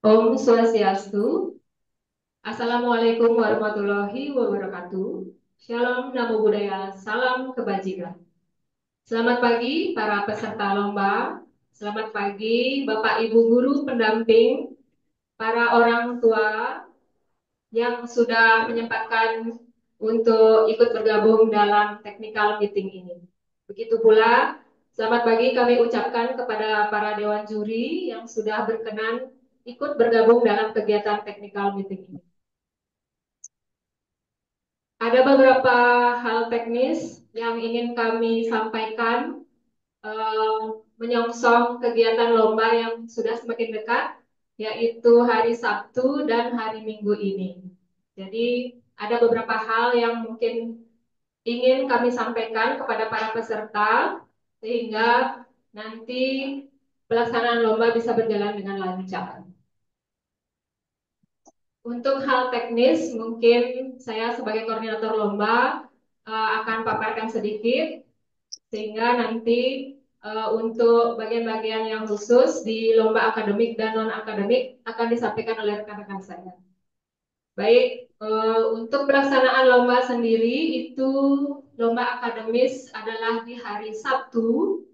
Om Swastiastu. Assalamualaikum warahmatullahi wabarakatuh. Shalom, namo buddhaya, salam kebajikan. Selamat pagi para peserta lomba. Selamat pagi Bapak Ibu guru pendamping, para orang tua yang sudah menyempatkan untuk ikut bergabung dalam technical meeting ini. Begitu pula, selamat pagi kami ucapkan kepada para dewan juri yang sudah berkenan ikut bergabung dalam kegiatan technical meeting ini. Ada beberapa hal teknis yang ingin kami sampaikan eh, menyongsong kegiatan lomba yang sudah semakin dekat, yaitu hari Sabtu dan hari Minggu ini. Jadi ada beberapa hal yang mungkin ingin kami sampaikan kepada para peserta sehingga nanti pelaksanaan lomba bisa berjalan dengan lancar. Untuk hal teknis, mungkin saya sebagai koordinator lomba akan paparkan sedikit, sehingga nanti untuk bagian-bagian yang khusus di lomba akademik dan non-akademik akan disampaikan oleh rekan-rekan saya. Baik, untuk pelaksanaan lomba sendiri itu lomba akademis adalah di hari Sabtu,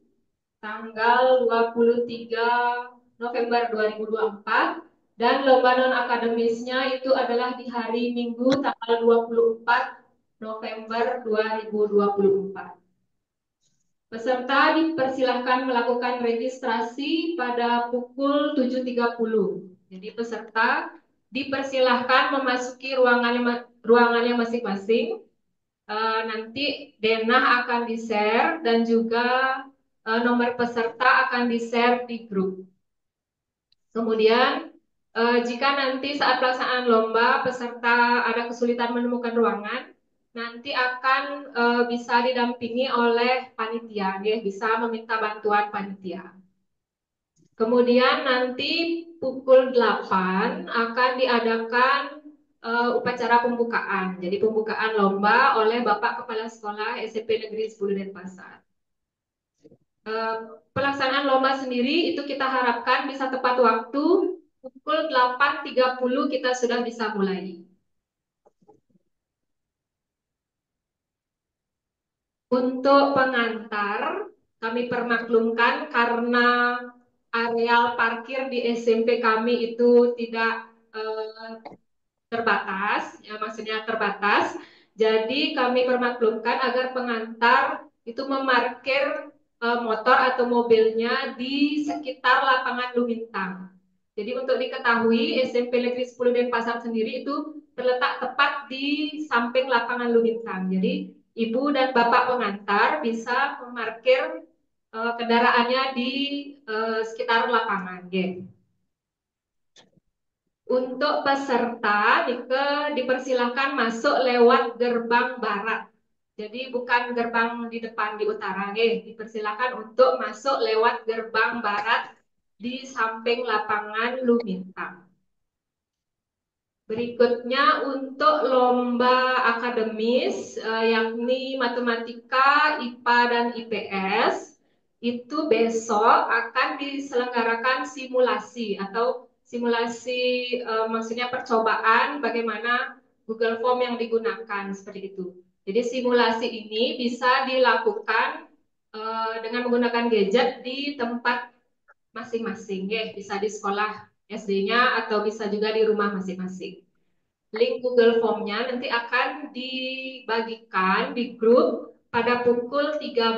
tanggal 23 November 2024, dan lomba non-akademisnya itu adalah di hari Minggu tanggal 24 November 2024. Peserta dipersilahkan melakukan registrasi pada pukul 7.30. Jadi peserta dipersilahkan memasuki ruangannya masing-masing. Nanti denah akan di-share dan juga nomor peserta akan di-share di grup. Kemudian jika nanti saat pelaksanaan lomba peserta ada kesulitan menemukan ruangan, nanti akan bisa didampingi oleh panitia, dia bisa meminta bantuan panitia. Kemudian nanti pukul 8 akan diadakan upacara pembukaan. Jadi pembukaan lomba oleh Bapak Kepala Sekolah SMP Negeri 10 Denpasar. Pelaksanaan lomba sendiri itu kita harapkan bisa tepat waktu, pukul 8.30 kita sudah bisa mulai. Untuk pengantar, kami permaklumkan karena areal parkir di SMP kami itu tidak terbatas, ya maksudnya terbatas. Jadi kami permaklumkan agar pengantar itu memarkir motor atau mobilnya di sekitar lapangan Lumintang. Jadi untuk diketahui SMP Negeri 10 Denpasar sendiri itu terletak tepat di samping lapangan Lumintang. Jadi ibu dan bapak pengantar bisa memarkir kendaraannya di sekitar lapangan. Okay. Untuk peserta dipersilahkan masuk lewat gerbang barat. Jadi bukan gerbang di depan di utara, dipersilakan untuk masuk lewat gerbang barat di samping lapangan Lumintang. Berikutnya untuk lomba akademis, yakni matematika, IPA, dan IPS, itu besok akan diselenggarakan simulasi atau simulasi, maksudnya percobaan bagaimana Google Form yang digunakan seperti itu. Jadi simulasi ini bisa dilakukan dengan menggunakan gadget di tempat masing-masing, ya, bisa di sekolah SD-nya atau bisa juga di rumah masing-masing. Link Google Form-nya nanti akan dibagikan di grup pada pukul 13.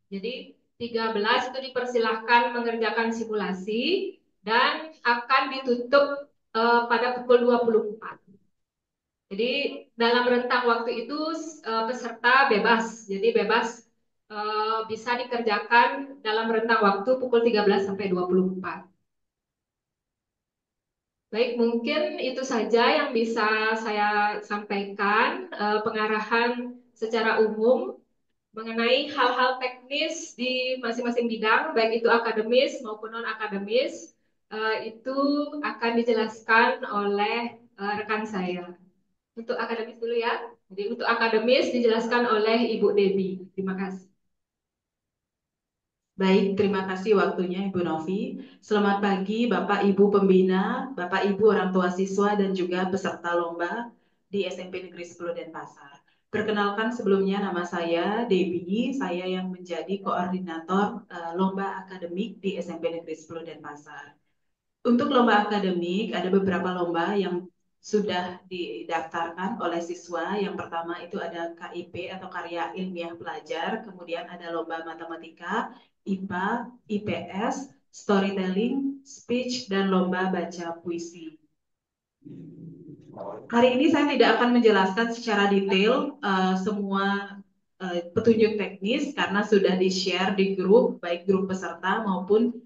Jadi 13 itu dipersilahkan mengerjakan simulasi dan akan ditutup pada pukul 24. Jadi dalam rentang waktu itu peserta bebas. Jadi bebas bisa dikerjakan dalam rentang waktu pukul 13 sampai 24. Baik, mungkin itu saja yang bisa saya sampaikan, pengarahan secara umum mengenai hal-hal teknis di masing-masing bidang, baik itu akademis maupun non-akademis, itu akan dijelaskan oleh rekan saya. Untuk akademis dulu ya. Jadi untuk akademis dijelaskan oleh Ibu Debbie. Terima kasih. Baik, terima kasih waktunya Ibu Novi. Selamat pagi Bapak Ibu Pembina, Bapak Ibu orang tua siswa dan juga peserta lomba di SMP Negeri 10 Denpasar. Perkenalkan sebelumnya nama saya Debbie, saya yang menjadi koordinator lomba akademik di SMP Negeri 10 Denpasar. Untuk lomba akademik, ada beberapa lomba yang sudah didaftarkan oleh siswa. Yang pertama itu ada KIP atau karya ilmiah pelajar, kemudian ada lomba matematika, IPA, IPS, storytelling, speech, dan lomba baca puisi. Hari ini saya tidak akan menjelaskan secara detail semua petunjuk teknis karena sudah di-share di grup, baik grup peserta maupun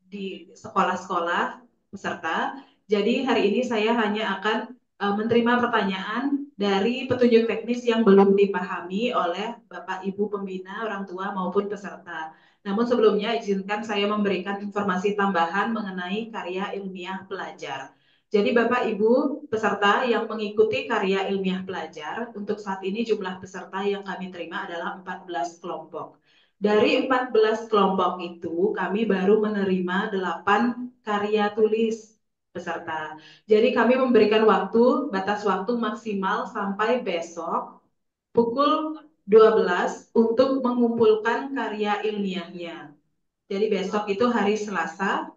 di sekolah-sekolah peserta. Jadi hari ini saya hanya akan menerima pertanyaan dari petunjuk teknis yang belum dipahami oleh Bapak Ibu pembina, orang tua maupun peserta. Namun sebelumnya izinkan saya memberikan informasi tambahan mengenai karya ilmiah pelajar. Jadi Bapak Ibu peserta yang mengikuti karya ilmiah pelajar, untuk saat ini jumlah peserta yang kami terima adalah 14 kelompok. Dari 14 kelompok itu, kami baru menerima 8 karya tulis peserta. Jadi kami memberikan batas waktu maksimal sampai besok pukul 12 untuk mengumpulkan karya ilmiahnya. Jadi besok itu hari Selasa,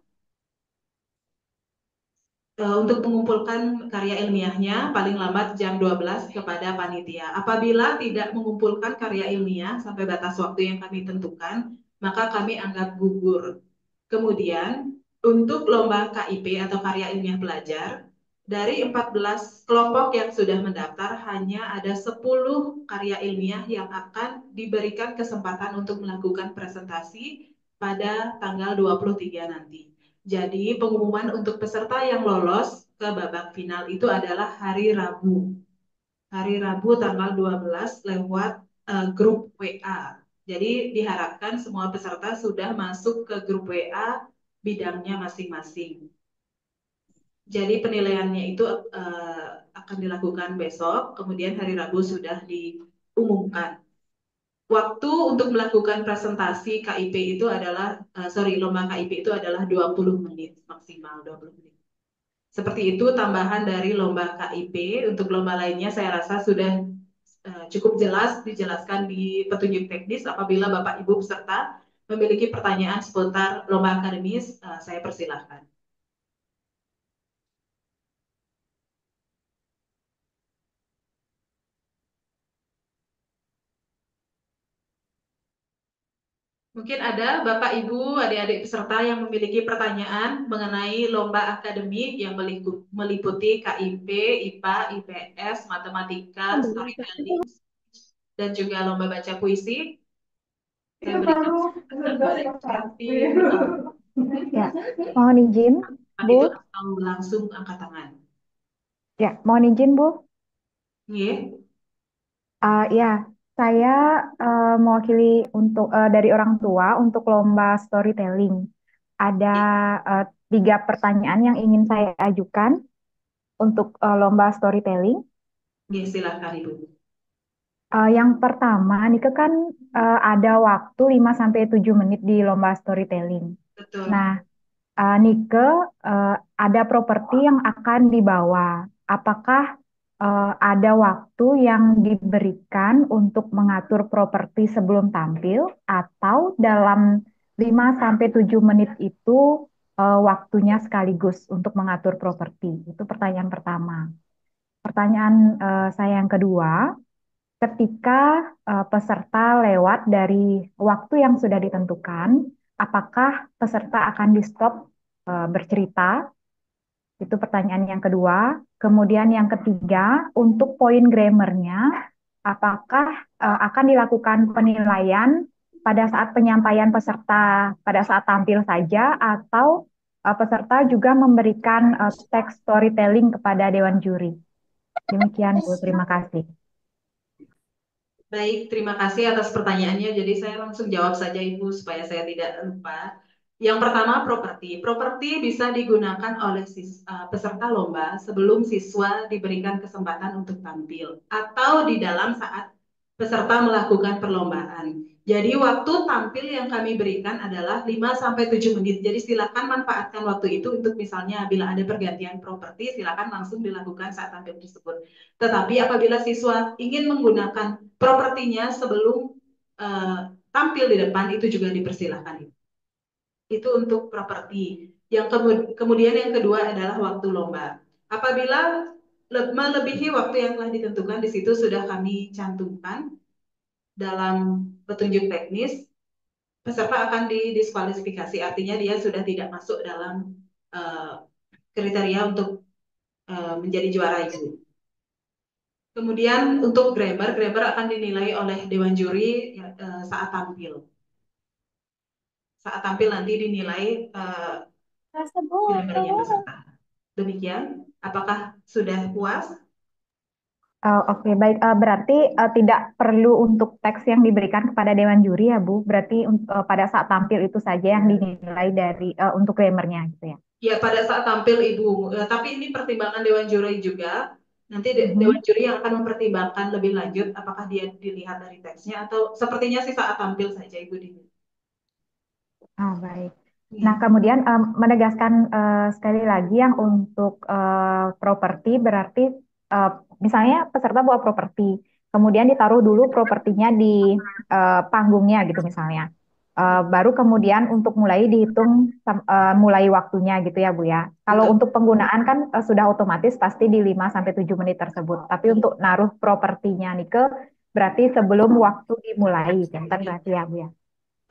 untuk mengumpulkan karya ilmiahnya paling lambat jam 12 kepada panitia. Apabila tidak mengumpulkan karya ilmiah sampai batas waktu yang kami tentukan, maka kami anggap gugur. Kemudian, untuk lomba KIP atau karya ilmiah pelajar, dari 14 kelompok yang sudah mendaftar, hanya ada 10 karya ilmiah yang akan diberikan kesempatan untuk melakukan presentasi pada tanggal 23 nanti. Jadi pengumuman untuk peserta yang lolos ke babak final itu adalah hari Rabu. Hari Rabu tanggal 12 lewat grup WA. Jadi diharapkan semua peserta sudah masuk ke grup WA bidangnya masing-masing. Jadi penilaiannya itu akan dilakukan besok, kemudian hari Rabu sudah diumumkan. Waktu untuk melakukan presentasi KIP itu adalah, lomba KIP itu adalah 20 menit, maksimal 20 menit. Seperti itu tambahan dari lomba KIP. Untuk lomba lainnya saya rasa sudah cukup jelas dijelaskan di petunjuk teknis. Apabila Bapak Ibu peserta memiliki pertanyaan seputar lomba akademis, saya persilahkan. Mungkin ada Bapak Ibu, adik-adik peserta yang memiliki pertanyaan mengenai lomba akademik yang meliputi KIP, IPA, IPS, matematika, storytelling, dan juga lomba baca puisi. Saya berikan seperti Ya, mohon izin, Bu. itu atau langsung angkat tangan. Ya, mohon izin, Bu. Iya, Ya, saya mewakili dari orang tua untuk lomba storytelling. Ada uh, 3 pertanyaan yang ingin saya ajukan untuk lomba storytelling. iya, silakan Ibu. Yang pertama, Nike kan ada waktu 5 sampai 7 menit di lomba storytelling. Betul. Nah, Nike, ada properti yang akan dibawa. Apakah ada waktu yang diberikan untuk mengatur properti sebelum tampil, atau dalam 5 sampai 7 menit itu waktunya sekaligus untuk mengatur properti? Itu pertanyaan pertama. Pertanyaan saya yang kedua, ketika peserta lewat dari waktu yang sudah ditentukan, apakah peserta akan di-stop bercerita? Itu pertanyaan yang kedua. Kemudian yang ketiga, untuk poin grammarnya, apakah akan dilakukan penilaian pada saat penyampaian peserta pada saat tampil saja, atau peserta juga memberikan teks storytelling kepada dewan juri? Demikian, Bu. Terima kasih. Baik, terima kasih atas pertanyaannya. Jadi saya langsung jawab saja Ibu supaya saya tidak lupa. Yang pertama, properti. Properti bisa digunakan oleh peserta lomba sebelum siswa diberikan kesempatan untuk tampil atau di dalam saat peserta melakukan perlombaan. Jadi waktu tampil yang kami berikan adalah 5 sampai 7 menit. Jadi silakan manfaatkan waktu itu untuk misalnya bila ada pergantian properti, silakan langsung dilakukan saat tampil tersebut. Tetapi apabila siswa ingin menggunakan propertinya sebelum tampil di depan, itu juga dipersilahkan. Itu untuk properti. Yang kemudian yang kedua adalah waktu lomba. Apabila melebihi waktu yang telah ditentukan, di situ sudah kami cantumkan dalam petunjuk teknis, peserta akan didiskualifikasi. Artinya dia sudah tidak masuk dalam kriteria untuk menjadi juara itu. Kemudian untuk grammar akan dinilai oleh dewan juri saat tampil. Saat tampil nanti dinilai grammarnya peserta. Demikian, apakah sudah puas? Oke, baik. Berarti tidak perlu untuk teks yang diberikan kepada Dewan Juri ya, Bu. Berarti pada saat tampil itu saja yang dinilai dari untuk grammarnya gitu ya. Ya, pada saat tampil Ibu. Tapi ini pertimbangan Dewan Juri juga. Nanti Dewan Mhm. Juri yang akan mempertimbangkan lebih lanjut apakah dia dilihat dari teksnya atau sepertinya sih saat tampil saja Ibu dinilai. Baik. Nah, Ya. kemudian menegaskan sekali lagi yang untuk properti berarti eh, misalnya peserta bawa properti, kemudian ditaruh dulu propertinya di panggungnya gitu misalnya. Baru kemudian untuk mulai dihitung mulai waktunya gitu ya Bu ya. Kalau Betul, untuk penggunaan kan sudah otomatis pasti di 5 sampai 7 menit tersebut. Tapi betul. untuk naruh propertinya nih ke berarti sebelum waktu dimulai, kan berarti ya Bu ya.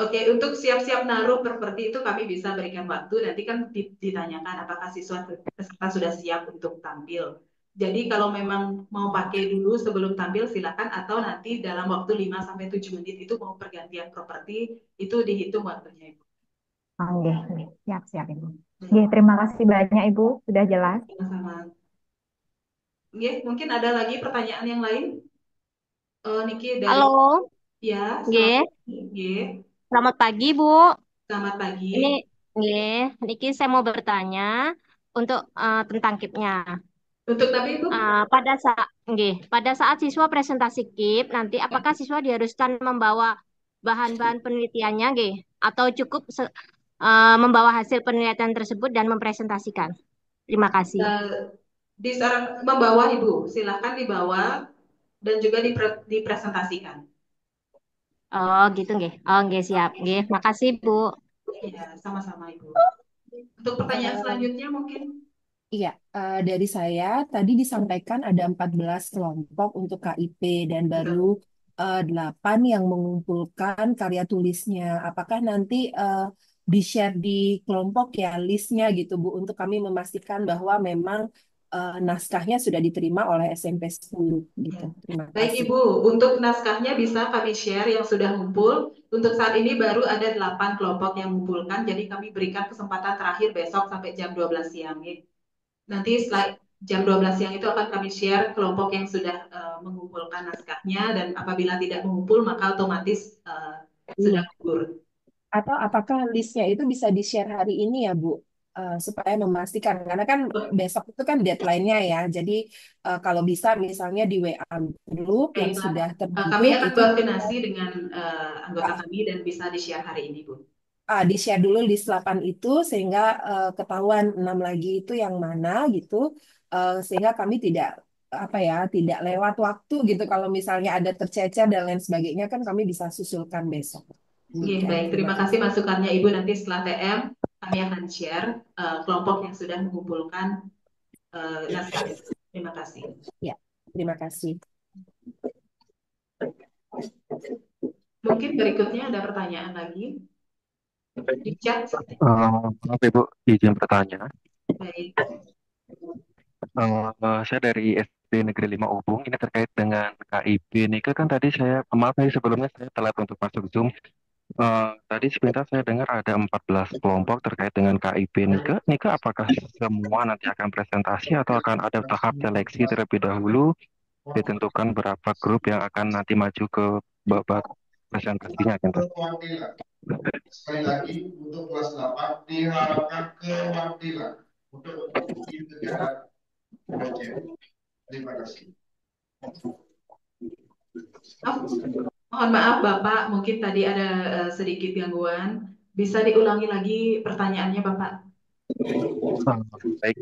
Oke, untuk siap-siap naruh properti itu kami bisa berikan waktu. Nanti kan ditanyakan apakah siswa peserta sudah siap untuk tampil. Jadi kalau memang mau pakai dulu sebelum tampil silakan atau nanti dalam waktu 5 sampai 7 menit itu mau pergantian properti itu dihitung waktunya Ibu. Oke, oke. Siap, siap Ibu. Oke, Baik, terima kasih banyak Ibu, sudah jelas. sama-sama. Oke, mungkin ada lagi pertanyaan yang lain? Niki dari Halo, ya, selamat G. pagi. G. Selamat pagi, Bu. Selamat pagi. Ini, G. Niki saya mau bertanya untuk tentang KIP-nya. Untuk tapi Ibu, Pada saat siswa presentasi KIP, nanti apakah siswa diharuskan membawa bahan-bahan penelitiannya, G? Atau cukup membawa hasil penelitian tersebut dan mempresentasikan? Terima kasih. membawa Ibu, silahkan dibawa dan juga dipresentasikan. Oh, gitu, G. Oh, G, siap. G, Oke. makasih, Bu. Ya, sama-sama Ibu. Untuk pertanyaan Eh, selanjutnya mungkin iya, dari saya tadi disampaikan ada 14 kelompok untuk KIP dan baru betul. 8 yang mengumpulkan karya tulisnya. Apakah nanti di-share di kelompok ya listnya gitu Bu untuk kami memastikan bahwa memang naskahnya sudah diterima oleh SMP 10 gitu. Ya. Terima Baik kasih. Ibu, untuk naskahnya bisa kami share yang sudah ngumpul. Untuk saat ini baru ada 8 kelompok yang mengumpulkan, jadi kami berikan kesempatan terakhir besok sampai jam 12 siang. Ya. Nanti setelah jam 12 siang itu akan kami share kelompok yang sudah mengumpulkan naskahnya dan apabila tidak mengumpul maka otomatis sudah Iya. gugur. Atau apakah listnya itu bisa di-share hari ini ya, Bu? Supaya memastikan, karena kan besok itu kan deadline-nya ya. Jadi kalau bisa misalnya di WA grup yang Baiklah, sudah kami terbentuk akan itu koordinasi dengan anggota kami dan bisa di-share hari ini, Bu. di-share dulu list 8 itu sehingga ketahuan 6 lagi itu yang mana gitu. Sehingga kami tidak apa ya, tidak lewat waktu gitu kalau misalnya ada tercecer dan lain sebagainya kan kami bisa susulkan besok. Oke, Demikian. baik, Terima terima kasih kasih. masukannya Ibu. Nanti setelah TM, kami akan share kelompok yang sudah mengumpulkan naskah. Terima kasih. Ya, terima kasih. Mungkin berikutnya ada pertanyaan lagi di chat. Maaf Ibu, izin bertanya. Baik, Saya dari SD Negeri 5 Ubung, ini terkait dengan KIP. Nika kan tadi saya, maaf nih sebelumnya saya telat untuk masuk Zoom. Tadi sebentar saya dengar ada 14 kelompok terkait dengan KIP. Nika apakah semua nanti akan presentasi atau akan ada tahap seleksi terlebih dahulu, ditentukan berapa grup yang akan nanti maju ke babak presentasinya gitu. Sekali lagi untuk kelas 8 diharapkan kewakilan untuk mengikuti kegiatan. Terima kasih. Oh, mohon maaf Bapak, mungkin tadi ada sedikit gangguan. Bisa diulangi lagi pertanyaannya Bapak? Ah, baik.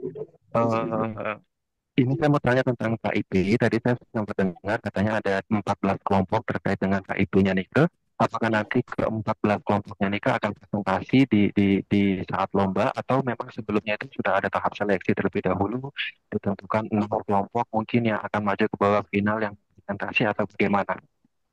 Eh, ini saya mau tanya tentang KIP. Tadi saya sempat dengar katanya ada 14 kelompok terkait dengan KIP-nya Nike. Apakah nanti ke 14 kelompoknya Nike akan presentasi di saat lomba atau memang sebelumnya itu sudah ada tahap seleksi terlebih dahulu ditentukan 6 kelompok mungkin yang akan maju ke babak final yang presentasi atau bagaimana?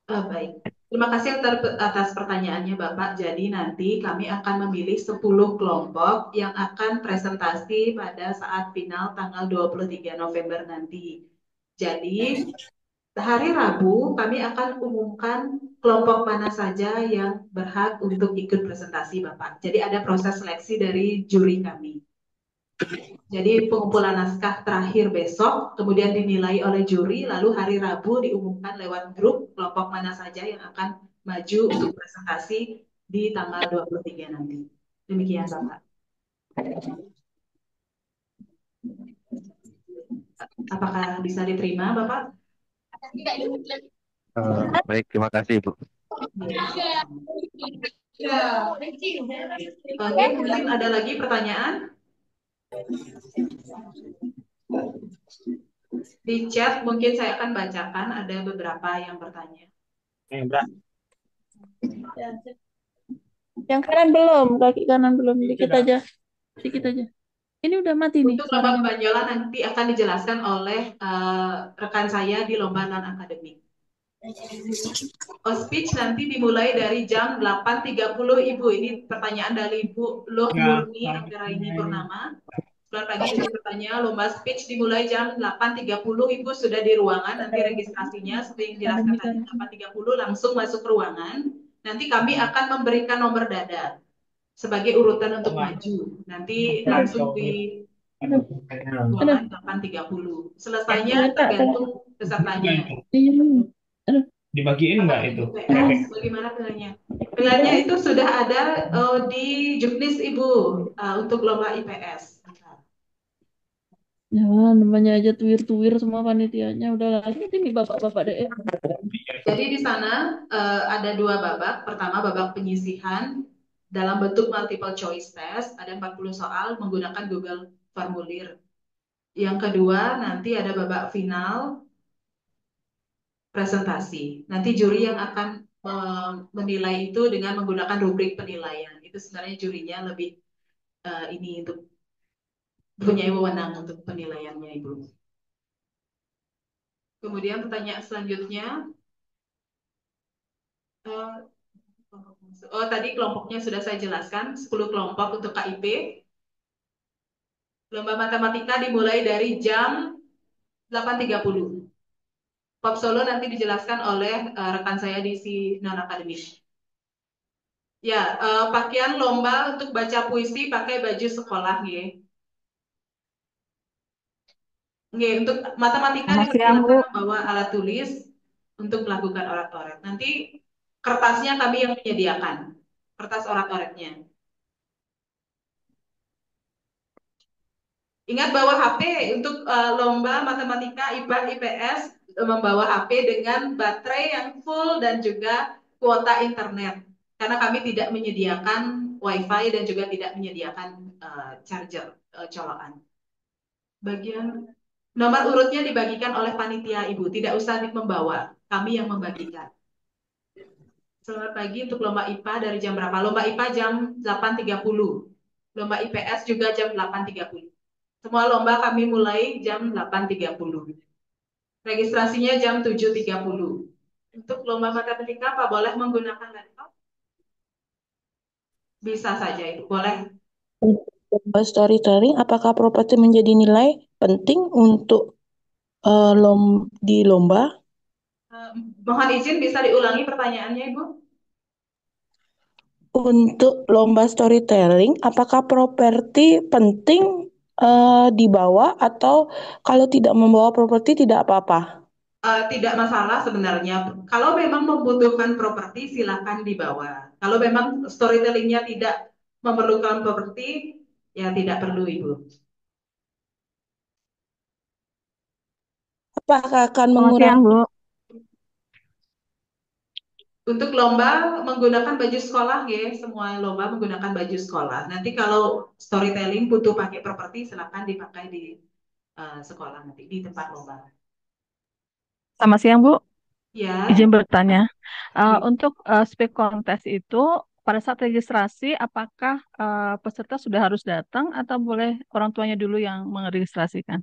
Baik, terima kasih atas pertanyaannya Bapak. Jadi nanti kami akan memilih 10 kelompok yang akan presentasi pada saat final tanggal 23 November nanti. Jadi hari Rabu kami akan umumkan kelompok mana saja yang berhak untuk ikut presentasi Bapak. Jadi ada proses seleksi dari juri kami. Jadi pengumpulan naskah terakhir besok, kemudian dinilai oleh juri, lalu hari Rabu diumumkan lewat grup kelompok mana saja yang akan maju untuk presentasi di tanggal 23 nanti. Demikian Bapak. Apakah bisa diterima Bapak? Baik, terima kasih Ibu. Oke, mungkin ada lagi pertanyaan? Di chat mungkin saya akan bacakan, ada beberapa yang bertanya. Yang kanan belum, kaki kanan belum, dikit aja. Dikit aja. Ini udah mati nih Untuk lomba suaranya. benjolan nanti akan dijelaskan oleh rekan saya di lomba non-akademik. Speech nanti dimulai dari jam 8.30 Ibu. Ini pertanyaan dari Ibu Loh Murni Anggraini Purnama. Selamat pagi Ibu bertanya, lomba speech dimulai jam 8.30 Ibu sudah di ruangan, nanti registrasinya seperti yang dijelaskan tadi 8.30 langsung masuk ruangan. Nanti kami akan memberikan nomor dada sebagai urutan untuk maju. Nanti langsung di ruangan 8.30. Selesainya tergantung pesertanya. Aduh. Dibagiin nggak itu? Bagaimana pilihnya? Pilihannya itu sudah ada di Juknis Ibu untuk lomba IPS. Jangan, namanya aja tuwir-tuwir semua panitianya. Udah lanjut ini bapak-bapak deh. Jadi di sana ada dua babak. Pertama babak penyisihan dalam bentuk multiple choice test. Ada 40 soal menggunakan Google Formulir. Yang kedua nanti ada babak final presentasi. Nanti juri yang akan menilai itu dengan menggunakan rubrik penilaian. Itu sebenarnya jurinya lebih ini untuk punya wewenang untuk penilaiannya Ibu. Kemudian pertanyaan selanjutnya, tadi kelompoknya sudah saya jelaskan, 10 kelompok untuk KIP. Lomba matematika dimulai dari jam 8.30. Pop solo nanti dijelaskan oleh rekan saya di si non akademis. Ya, pakaian lomba untuk baca puisi pakai baju sekolah, ya. Nggih, untuk matematika Selamat siang, Bu. dipersilakan membawa alat tulis untuk melakukan orat-oret. Nanti kertasnya kami yang menyediakan, kertas orat-oretnya. Ingat bawa HP untuk lomba matematika IPA IPS, membawa HP dengan baterai yang full dan juga kuota internet. Karena kami tidak menyediakan WiFi dan juga tidak menyediakan charger colokan. Bagian nomor urutnya dibagikan oleh panitia Ibu, tidak usah membawa, kami yang membagikan. Selamat pagi untuk lomba IPA dari jam berapa? Lomba IPA jam 8.30. Lomba IPS juga jam 8.30. Semua lomba kami mulai jam 8.30. Registrasinya jam 7.30. Untuk lomba matematika Pak boleh menggunakan laptop? Bisa saja itu, boleh. Storytelling, apakah properti menjadi nilai penting untuk di lomba? Mohon izin bisa diulangi pertanyaannya Ibu? Untuk lomba storytelling, apakah properti penting dibawa atau kalau tidak membawa properti tidak apa-apa? Tidak masalah sebenarnya. Kalau memang membutuhkan properti, silakan dibawa. Kalau memang storytellingnya tidak memerlukan properti, ya tidak perlu Ibu. Apakah akan Selamat mengurangi siang, Bu. Untuk lomba menggunakan baju sekolah ya, semua lomba menggunakan baju sekolah. Nanti kalau storytelling butuh pakai properti, silakan dipakai di sekolah nanti di tempat lomba. Selamat siang, Bu. Ya, Izin bertanya. iya. Untuk speak contest itu, pada saat registrasi, apakah peserta sudah harus datang atau boleh orang tuanya dulu yang meregistrasikan?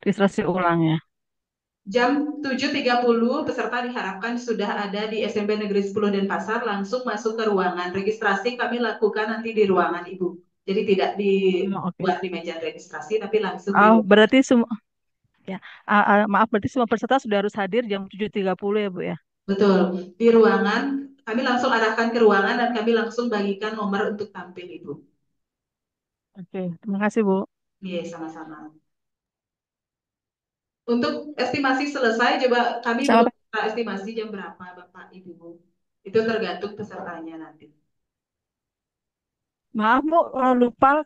Registrasi ulangnya. Jam 7.30 peserta diharapkan sudah ada di SMP Negeri 10 Denpasar, langsung masuk ke ruangan. Registrasi kami lakukan nanti di ruangan Ibu. Jadi tidak Oh, oke. dibuat di meja registrasi, tapi langsung di Oh, ruangan. berarti semua ya. Maaf, berarti semua peserta sudah harus hadir jam 7.30 ya, Bu ya. Betul, di ruangan kami langsung arahkan ke ruangan dan kami langsung bagikan nomor untuk tampil Ibu. Oke, terima kasih, Bu. Iya, sama-sama. Untuk estimasi selesai, coba kami belum Selamat minta estimasi jam berapa Bapak Ibu. Itu tergantung pesertanya nanti. Maaf, Bu,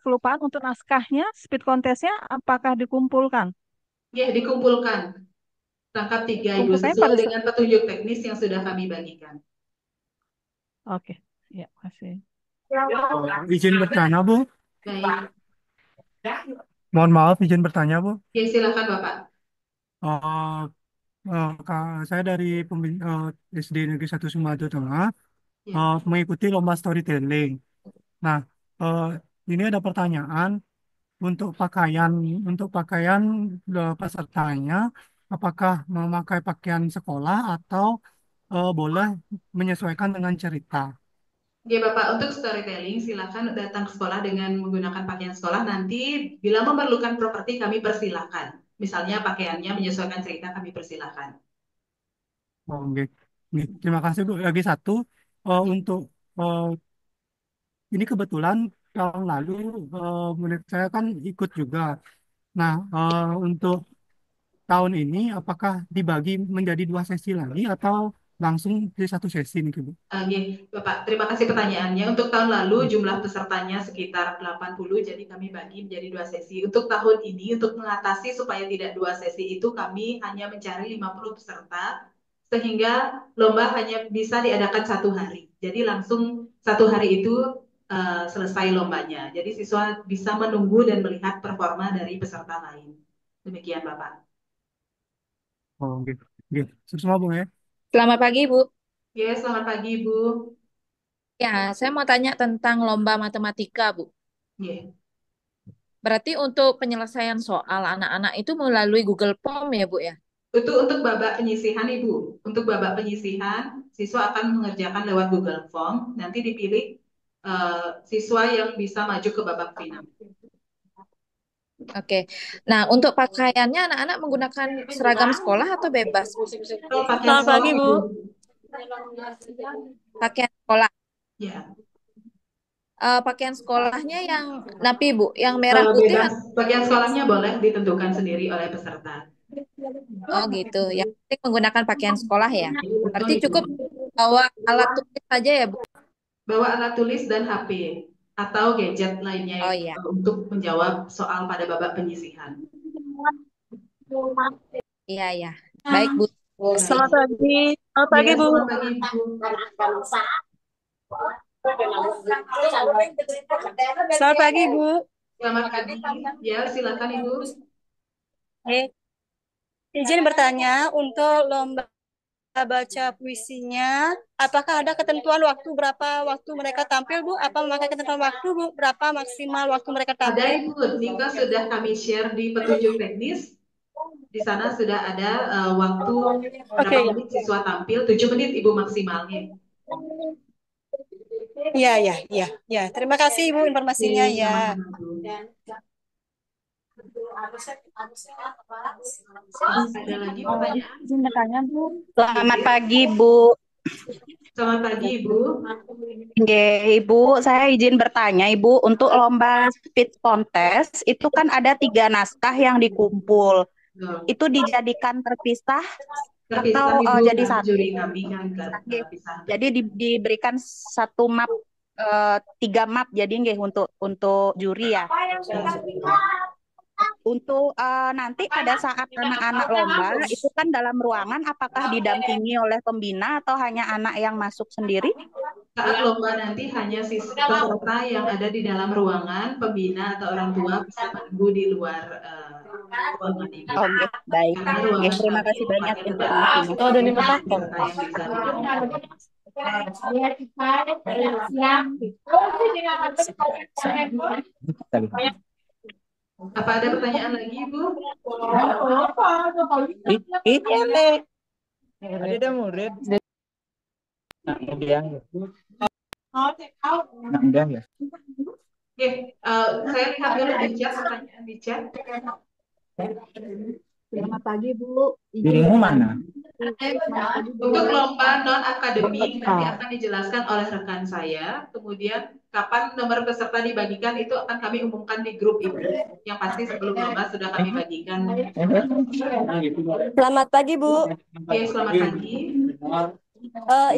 kelupaan untuk naskahnya, speed contestnya, apakah dikumpulkan? Ya, dikumpulkan. Tangkap 3 Ibu, Kumpulkannya sesuai pada saat... dengan petunjuk teknis yang sudah kami bagikan. Oke, ya, kasih. Izin bertanya, Bu. Baik, Mohon maaf, izin bertanya, Bu. ya silakan Bapak. Eh, saya dari SD Negeri 1 Sumada Tengah Ya. mengikuti lomba storytelling. Nah, eh, ini ada pertanyaan untuk pakaian pesertanya, apakah memakai pakaian sekolah atau boleh menyesuaikan dengan cerita? Ya Bapak, untuk storytelling silakan datang ke sekolah dengan menggunakan pakaian sekolah. Nanti bila memerlukan properti kami persilakan. Misalnya pakaiannya menyesuaikan cerita kami persilakan. Oh, oke. Oke, terima kasih, Bu. Lagi satu, untuk eh, ini kebetulan tahun lalu murid saya kan ikut juga. Nah, untuk tahun ini apakah dibagi menjadi 2 sesi lagi atau langsung di 1 sesi nih, Bu? Ya, Bapak, terima kasih pertanyaannya. Untuk tahun lalu jumlah pesertanya sekitar 80, jadi kami bagi menjadi 2 sesi. Untuk tahun ini, untuk mengatasi supaya tidak 2 sesi itu, kami hanya mencari 50 peserta, sehingga lomba hanya bisa diadakan 1 hari. Jadi langsung 1 hari itu selesai lombanya. Jadi siswa bisa menunggu dan melihat performa dari peserta lain. Demikian, Bapak. Oh, oke. Oke. Sukses semua, Bu ya. Selamat pagi, Bu. Ya, selamat pagi, Bu. Ya, saya mau tanya tentang lomba matematika, Bu. Ya. Berarti untuk penyelesaian soal anak-anak itu melalui Google Form ya, Bu ya? Itu untuk babak penyisihan, Ibu. Untuk babak penyisihan, siswa akan mengerjakan lewat Google Form. Nanti dipilih siswa yang bisa maju ke babak final. Oke. Nah, untuk pakaiannya anak-anak menggunakan seragam sekolah atau bebas, Bu? Oh, pakaian Selamat sekolah, pagi, Bu. Ibu. Pakaian sekolah. Ya. Pakaian sekolahnya yang napi, Bu, yang merah putih. Bebas. Pakaian sekolahnya boleh ditentukan sendiri oleh peserta. Oh, gitu. Yang penting menggunakan pakaian sekolah ya. Betul, Berarti Ibu. cukup bawa alat tulis saja ya, Bu? Bawa alat tulis dan HP atau gadget lainnya Oh iya. untuk menjawab soal pada babak penyisihan. Iya, ya. Baik, Bu. Selamat pagi. Selamat pagi, Ya, Bu. selamat pagi, Bu. Selamat pagi, Bu. Selamat pagi. Ya, silakan Ibu. Izin bertanya, untuk lomba baca puisinya, apakah ada ketentuan waktu berapa waktu mereka tampil, Bu? Apa memakai ketentuan waktu, Bu? Berapa maksimal waktu mereka Ada tampil? Ibu, Nika sudah kami share di petunjuk teknis. Di sana sudah ada waktu berapa Oke, ya. menit siswa tampil, 7 menit Ibu maksimalnya. Iya, ya, ya, ya. Terima kasih Ibu informasinya Oke, ya. sama-sama, Bu. Ada lagi pertanyaan? izin bertanya, Bu. Selamat pagi, Bu. Selamat pagi, Ibu. Nggih, Ibu, saya izin bertanya, Ibu, untuk lomba speed contest itu kan ada 3 naskah yang dikumpul. Itu dijadikan terpisah Terpisah, atau Ibu, jadi karena satu? juri kami kan terpisah. Jadi diberikan satu map, 3 map, jadi nggih untuk juri ya. Untuk nanti pada saat anak-anak lomba itu kan dalam ruangan, apakah didampingi oleh pembina atau hanya anak yang masuk sendiri? Saat lomba nanti hanya peserta yang ada di dalam ruangan, pembina atau orang tua bisa menunggu di luar ruangan Ibu. Oke, baik. Karena Oke, ruangan terima kami kasih banyak tempatnya informasinya. terbatas, peserta yang bisa dilayani. Apa ada pertanyaan lagi, Ibu? Ini Ale. Ada murid. Nak undang ya. Nak undang ya. Oke, saya lihat dulu di chat, pertanyaan di chat. Selamat pagi, Bu. Dirimu mana? Untuk lomba non-akademik nanti akan dijelaskan oleh rekan saya. Kemudian kapan nomor peserta dibagikan itu akan kami umumkan di grup Ibu. Yang pasti sebelum lomba sudah kami bagikan. Selamat pagi, Bu. Oke, selamat pagi.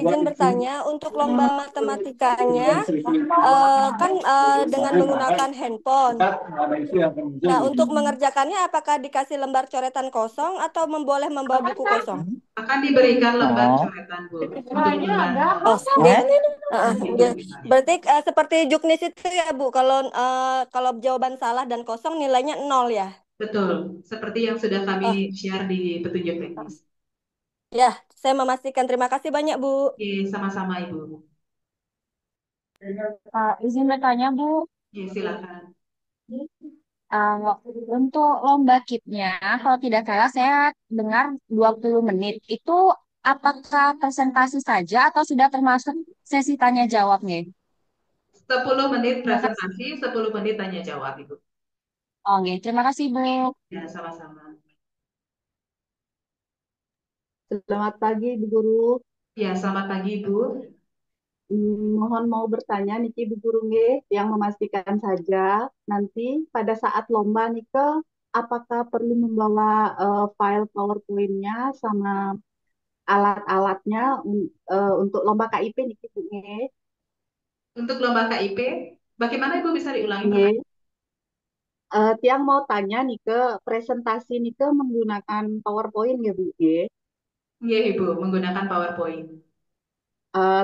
Izin bertanya, untuk lomba matematikanya kan dengan menggunakan handphone. Nah, untuk mengerjakannya apakah dikasih lembar coretan kosong atau boleh membawa buku kosong? Akan diberikan lembar coretan, Bu. Oh, berarti seperti juknis itu ya, Bu. Kalau jawaban salah dan kosong nilainya 0 ya? Betul, seperti yang sudah kami share di petunjuk teknis. Ya, saya memastikan. Terima kasih banyak, Bu. Oke, sama-sama, Ibu. Izin bertanya, Bu. Oke, silakan. Untuk lomba kitnya, kalau tidak salah saya dengar 20 menit. Itu apakah presentasi saja atau sudah termasuk sesi tanya jawabnya? 10 menit presentasi, 10 menit tanya jawab, Ibu. Oke, terima kasih, Bu. Ya, sama-sama. Selamat pagi, Bu Guru. Ya, selamat pagi, Bu. Mohon mau bertanya niki Bu Guru nggih, yang memastikan saja nanti pada saat lomba nike apakah perlu membawa file PowerPoint-nya sama alat-alatnya untuk lomba KIP niki Bu nggih. Untuk lomba KIP, bagaimana Ibu bisa diulangi? Nggih. Tiang mau tanya nike presentasi nike menggunakan PowerPoint ya Bu nggih. Iya, Ibu, menggunakan PowerPoint.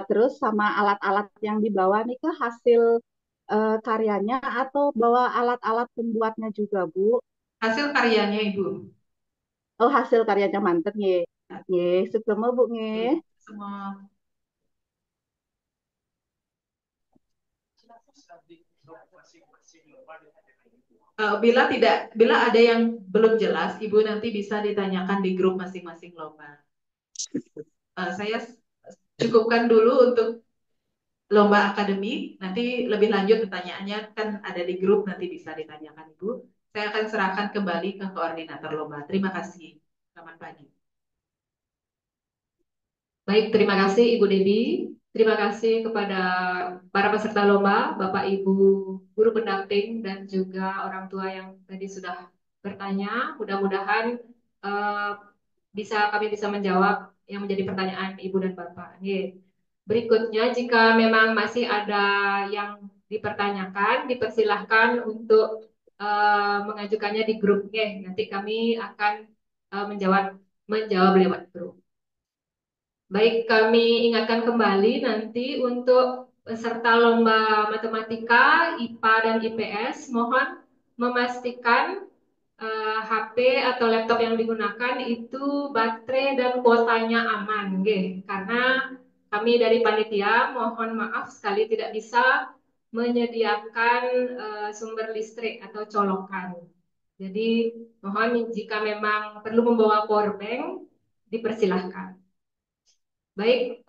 Terus sama alat-alat yang dibawa nih ke hasil karyanya atau bawa alat-alat pembuatnya juga, Bu? Hasil karyanya, Ibu. Oh, hasil karyanya mantep nggih. Nggih, sugeng Bu nggih. Semua. Bila ada yang belum jelas, Ibu nanti bisa ditanyakan di grup masing-masing lomba. Saya cukupkan dulu untuk lomba akademik, nanti lebih lanjut pertanyaannya kan ada di grup, nanti bisa ditanyakan Ibu. Saya akan serahkan kembali ke koordinator lomba. Terima kasih. Selamat pagi. Baik, terima kasih Ibu Dewi. Terima kasih kepada para peserta lomba, Bapak Ibu guru pendamping dan juga orang tua yang tadi sudah bertanya. Mudah-mudahan kami bisa menjawab yang menjadi pertanyaan Ibu dan Bapak. Berikutnya, jika memang masih ada yang dipertanyakan, dipersilahkan untuk mengajukannya di grup. Nanti kami akan menjawab lewat grup. Baik, kami ingatkan kembali nanti untuk peserta lomba matematika, IPA, dan IPS, mohon memastikan HP atau laptop yang digunakan itu baterai dan kuotanya aman, karena kami dari panitia mohon maaf sekali tidak bisa menyediakan sumber listrik atau colokan. Jadi mohon jika memang perlu membawa power bank, dipersilahkan. Baik,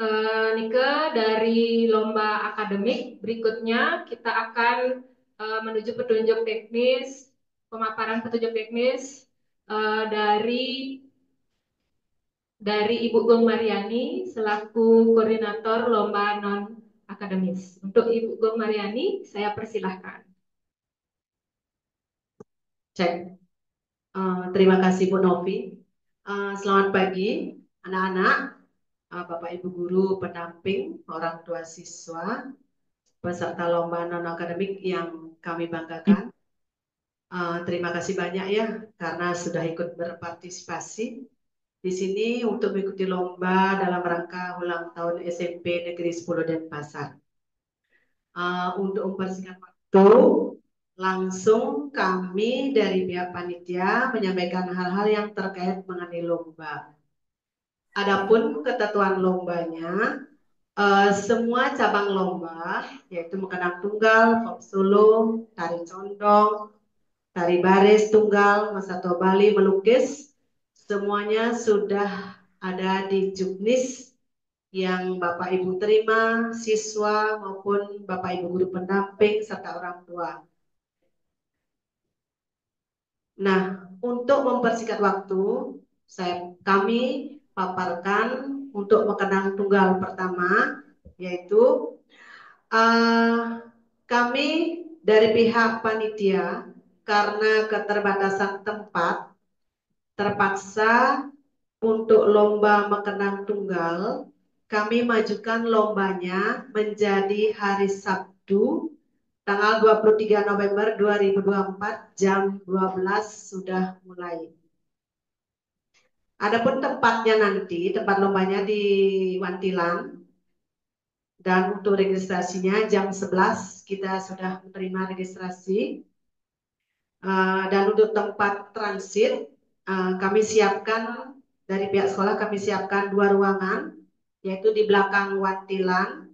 Nike dari lomba akademik berikutnya kita akan menuju petunjuk teknis, pemaparan petunjuk teknis dari Ibu Gong Mariani selaku koordinator lomba non akademis. Untuk Ibu Gong Mariani, saya persilahkan. Cek. Terima kasih Bu Novi. Selamat pagi anak-anak. Bapak Ibu guru pendamping, orang tua siswa, peserta lomba non-akademik yang kami banggakan. Terima kasih banyak ya karena sudah ikut berpartisipasi di sini untuk mengikuti lomba dalam rangka ulang tahun SMP Negeri 10 Denpasar. Untuk mempersingkat waktu, langsung kami dari pihak panitia menyampaikan hal-hal yang terkait mengenai lomba. Adapun ketentuan lombanya, semua cabang lomba yaitu mengenang tunggal, pop solo, tari condong, tari baris tunggal, Masato Bali, melukis, semuanya sudah ada di Juknis yang Bapak Ibu terima, siswa maupun Bapak Ibu guru pendamping serta orang tua. Nah, untuk mempersingkat waktu, kami paparkan untuk mengenang tunggal pertama, yaitu kami dari pihak panitia karena keterbatasan tempat terpaksa untuk lomba mengenang tunggal, kami majukan lombanya menjadi hari Sabtu tanggal 23 November 2024 jam 12 sudah mulai. Adapun tempatnya nanti, tempat lombanya di Wantilan, dan untuk registrasinya jam 11 kita sudah menerima registrasi. Dan untuk tempat transit kami siapkan dari pihak sekolah, kami siapkan 2 ruangan, yaitu di belakang Wantilan.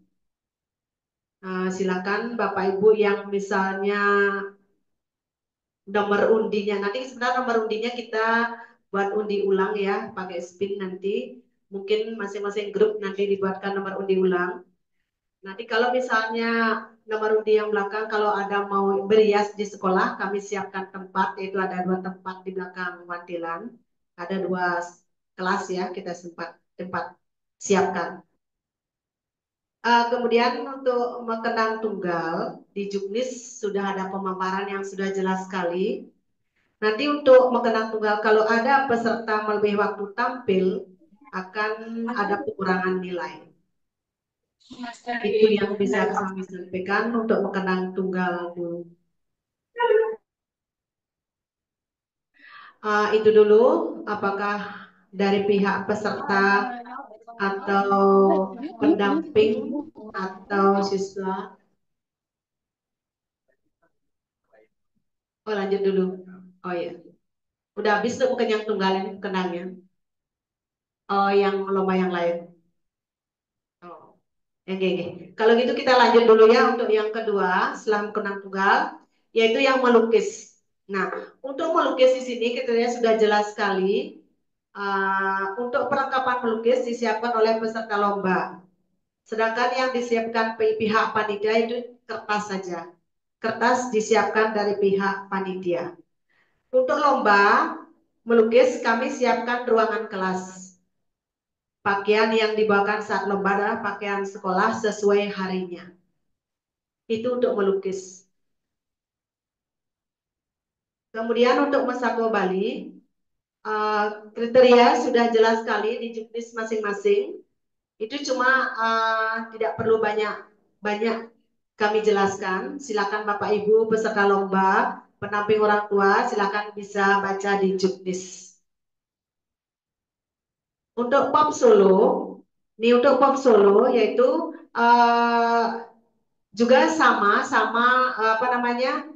Silakan Bapak Ibu yang misalnya nomor undinya, nanti sebenarnya nomor undinya kita buat undi ulang ya, pakai spin nanti. Mungkin masing-masing grup nanti dibuatkan nomor undi ulang. Nanti kalau misalnya nomor undi yang belakang, kalau ada mau berias di sekolah, kami siapkan tempat, yaitu ada 2 tempat di belakang Wantilan. Ada 2 kelas ya, kita tempat siapkan. Kemudian untuk mengenang tunggal, di Juknis sudah ada pemaparan yang sudah jelas sekali. Nanti untuk mengenang tunggal, kalau ada peserta melebihi waktu tampil, akan ada pengurangan nilai. Itu yang bisa kami sampaikan untuk mengenang tunggal dulu. Itu dulu, apakah dari pihak peserta atau pendamping atau siswa? Oh, lanjut dulu. Oh ya, udah habis tuh bukan yang tunggal ini kenangnya. Oh, yang lomba yang lain. Oh, oke. Kalau gitu kita lanjut dulu ya untuk yang kedua setelah mengenang tunggal, yaitu yang melukis. Nah, untuk melukis di sini kita sudah jelas sekali. Untuk perlengkapan melukis disiapkan oleh peserta lomba. Sedangkan yang disiapkan pihak panitia itu kertas saja. Kertas disiapkan dari pihak panitia. Untuk lomba melukis kami siapkan ruangan kelas. Pakaian yang dibawakan saat lomba adalah pakaian sekolah sesuai harinya. Itu untuk melukis. Kemudian untuk Masato Bali, kriteria sudah jelas sekali di Juknis masing-masing. Itu cuma tidak perlu banyak kami jelaskan. Silakan Bapak Ibu peserta lomba, pendamping orang tua, silakan bisa baca di Juknis. Untuk pop solo, untuk pop solo yaitu juga sama apa namanya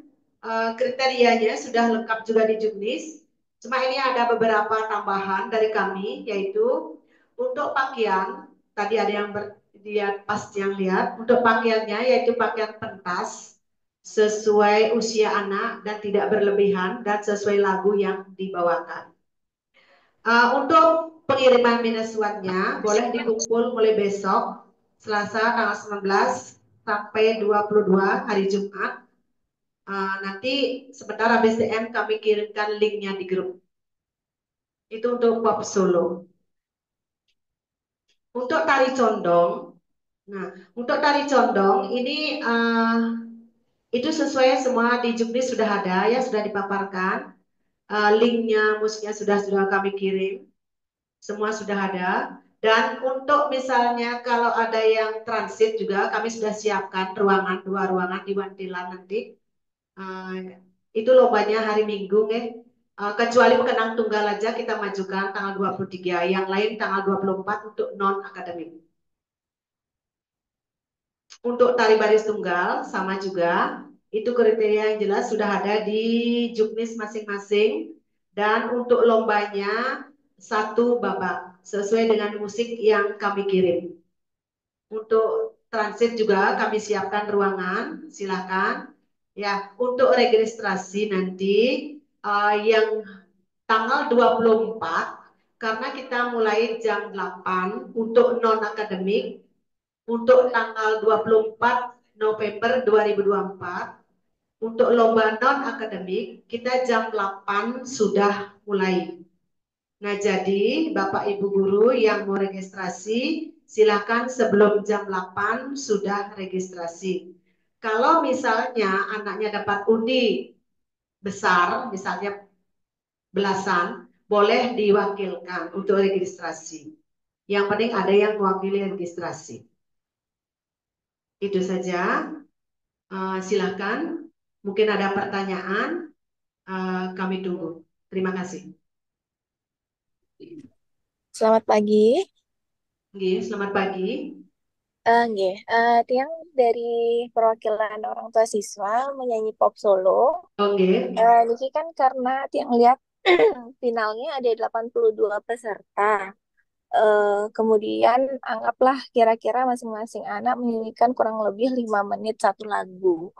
kriterianya sudah lengkap juga di Juknis. Cuma ini ada beberapa tambahan dari kami, yaitu untuk pakaian tadi ada yang dia pasti yang lihat, untuk pakaiannya yaitu pakaian pentas sesuai usia anak dan tidak berlebihan dan sesuai lagu yang dibawakan. Untuk pengiriman minuswannya boleh dikumpul mulai besok Selasa tanggal 19 sampai 22 hari Jumat. Nanti sebentar habis DM kami kirimkan linknya di grup. Itu untuk pop solo. Untuk tari condong, untuk tari condong ini itu sesuai semua di Juknis sudah ada ya, sudah dipaparkan. Linknya, musiknya sudah kami kirim. Semua sudah ada. Dan untuk misalnya kalau ada yang transit juga kami sudah siapkan 2 ruangan di Wantilan nanti. Itu lombanya hari Minggu nggih. Kecuali Kenang Tunggal aja kita majukan tanggal 23, yang lain tanggal 24 untuk non akademik. Untuk tari baris tunggal sama juga, itu kriteria yang jelas sudah ada di juknis masing-masing, dan untuk lombanya satu babak sesuai dengan musik yang kami kirim. Untuk transit juga kami siapkan ruangan, silakan. Ya, untuk registrasi nanti yang tanggal 24, karena kita mulai jam 8 untuk non akademik, untuk tanggal 24 November 2024, untuk lomba non akademik kita jam 8 sudah mulai. Nah, jadi Bapak Ibu guru yang mau registrasi, silakan sebelum jam 8 sudah registrasi. Kalau misalnya anaknya dapat undi besar, misalnya belasan, boleh diwakilkan untuk registrasi. Yang penting ada yang mewakili registrasi. Itu saja. Silakan. Mungkin ada pertanyaan. Kami tunggu. Terima kasih. Selamat pagi. Nggih, selamat pagi. Nggih, Tiang dari perwakilan orang tua siswa menyanyi pop solo. Oke. Niki kan karena Tiang lihat finalnya ada 82 peserta. Kemudian anggaplah kira-kira masing-masing anak menyanyikan kurang lebih 5 menit satu lagu.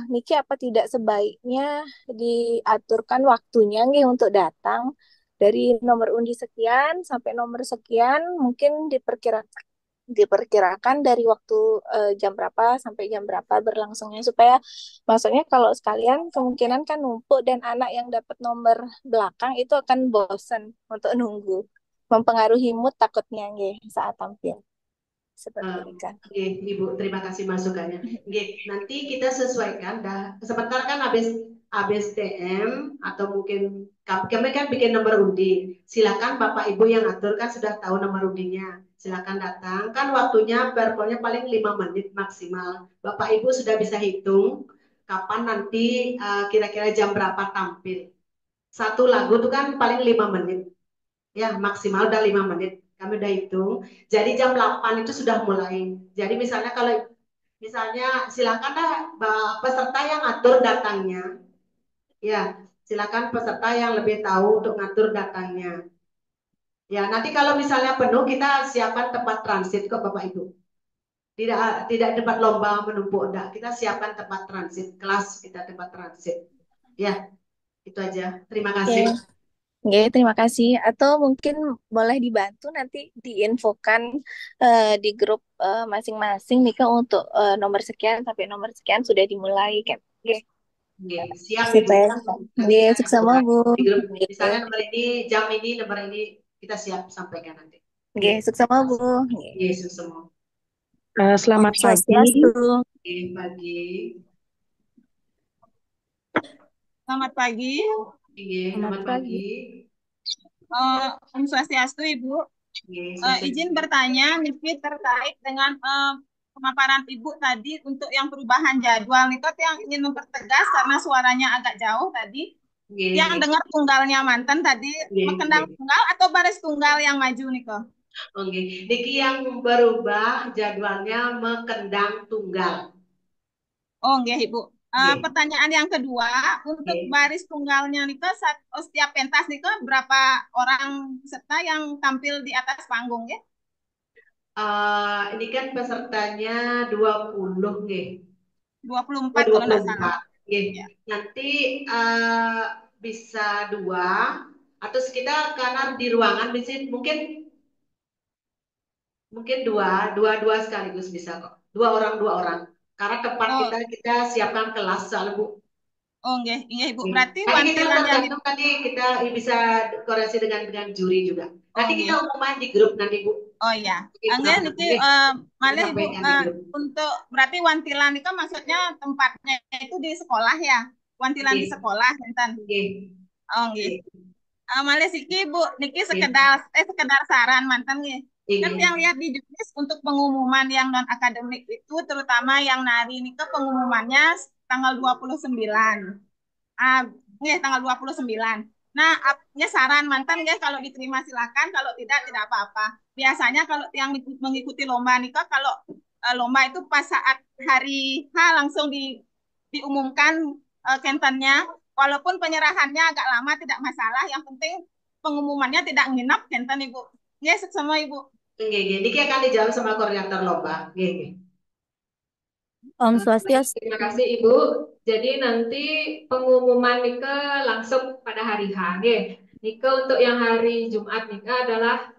Niki apa tidak sebaiknya diaturkan waktunya nggih untuk datang dari nomor undi sekian sampai nomor sekian, mungkin diperkirakan dari waktu jam berapa sampai jam berapa berlangsungnya, supaya maksudnya kalau sekalian kemungkinan kan numpuk dan anak yang dapat nomor belakang itu akan bosan untuk nunggu, mempengaruhi mood takutnya nggih saat tampil. Seperti ini kan. Ibu, terima kasih masukannya. Nanti kita sesuaikan. Sebentar kan habis TM atau mungkin kami kan bikin nomor undi. Silakan Bapak Ibu yang atur kan sudah tahu nomor undinya. Silakan datang. Kan waktunya perpolnya paling 5 menit maksimal. Bapak Ibu sudah bisa hitung kapan nanti kira-kira jam berapa tampil. Satu lagu itu kan paling 5 menit. Ya, maksimal udah 5 menit. Kami udah hitung. Jadi jam 8 itu sudah mulai. Jadi misalnya silakan peserta yang atur datangnya. Ya, silakan peserta yang lebih tahu untuk ngatur datangnya. Ya, nanti kalau misalnya penuh kita siapkan tempat transit kok Bapak Ibu. Tidak tempat lomba menumpuk, enggak. Kita siapkan tempat transit, kelas kita tempat transit. Ya, itu aja. Terima kasih. Oke, terima kasih. Atau mungkin boleh dibantu nanti diinfokan di grup masing-masing nih Kak, untuk nomor sekian sampai nomor sekian sudah dimulai kan. Oke. Siap Supaya sukses sama Bu. Misalnya nomor ini, jam ini, nomor ini kita siap sampaikan nanti. Oke, sukses sama Bu. Yesus semua. Selamat pagi. Pagi. Selamat pagi. Selamat pagi. Om Swastiastu, Ibu. Izin bertanya, Niki, terkait dengan pemaparan Ibu tadi untuk yang perubahan jadwal. Niko yang ingin mempertegas karena suaranya agak jauh tadi. Yang dengar tunggalnya mantan tadi, kendang tunggal atau baris tunggal yang maju, Niko? Oke, Niki yang berubah jadwalnya mekendang tunggal. Oh, nggih, Ibu. Pertanyaan yang kedua, untuk baris tunggalnya Niko, setiap pentas Niko berapa orang peserta yang tampil di atas panggung ya? Ini kan pesertanya 20 nggih. 24 kalau nggak salah. Nanti bisa 2 atau sekitar karena di ruangan bisa mungkin dua sekaligus bisa kok. 2 orang. Karena tempat kita siapkan kelas soal Bu. Oh, iya Ibu. Berarti tergantung tadi kita bisa koreksi dengan juri juga. Nanti kita umuman di grup nanti Bu. Oh iya. Enggak nanti malah Ibu untuk berarti wantilan itu maksudnya tempatnya itu di sekolah ya. Wantilan di sekolah Intan. Oh nggih. Malah Siki Bu, niki sekedar saran mantan nggih. Kan yang lihat di juknis untuk pengumuman yang non akademik itu terutama yang nari ini ke pengumumannya tanggal 29. Tanggal 29. Nah, saran mantan guys kalau diterima silakan, kalau tidak apa-apa. Biasanya kalau yang mengikuti lomba nih kok kalau lomba itu pas saat hari H langsung diumumkan kentennya. Walaupun penyerahannya agak lama tidak masalah, yang penting pengumumannya tidak nginap kenten Ibu. Yes, semua Ibu. Nggih, niki akan dijawab sama koordinator lomba. Nggih. Om Swastiastu. Terima kasih Ibu. Jadi nanti pengumuman Nika langsung pada hari H. Nika untuk yang hari Jumat Nika adalah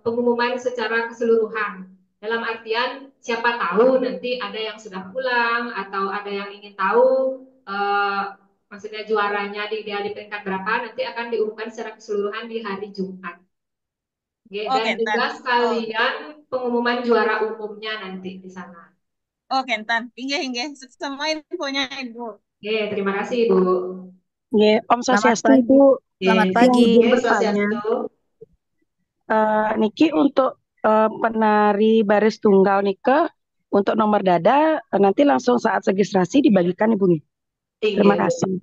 pengumuman secara keseluruhan. Dalam artian siapa tahu nanti ada yang sudah pulang atau ada yang ingin tahu maksudnya juaranya di peringkat berapa, nanti akan diumumkan secara keseluruhan di hari Jumat. Dan juga sekalian pengumuman juara umumnya nanti di sana. Kentan. Inggih. Semua infonya Ibu. Terima kasih Ibu. Om Swastiastu Ibu. Selamat pagi. Niki untuk penari baris tunggal Nika untuk nomor dada nanti langsung saat registrasi dibagikan Ibu nih. Terima kasih.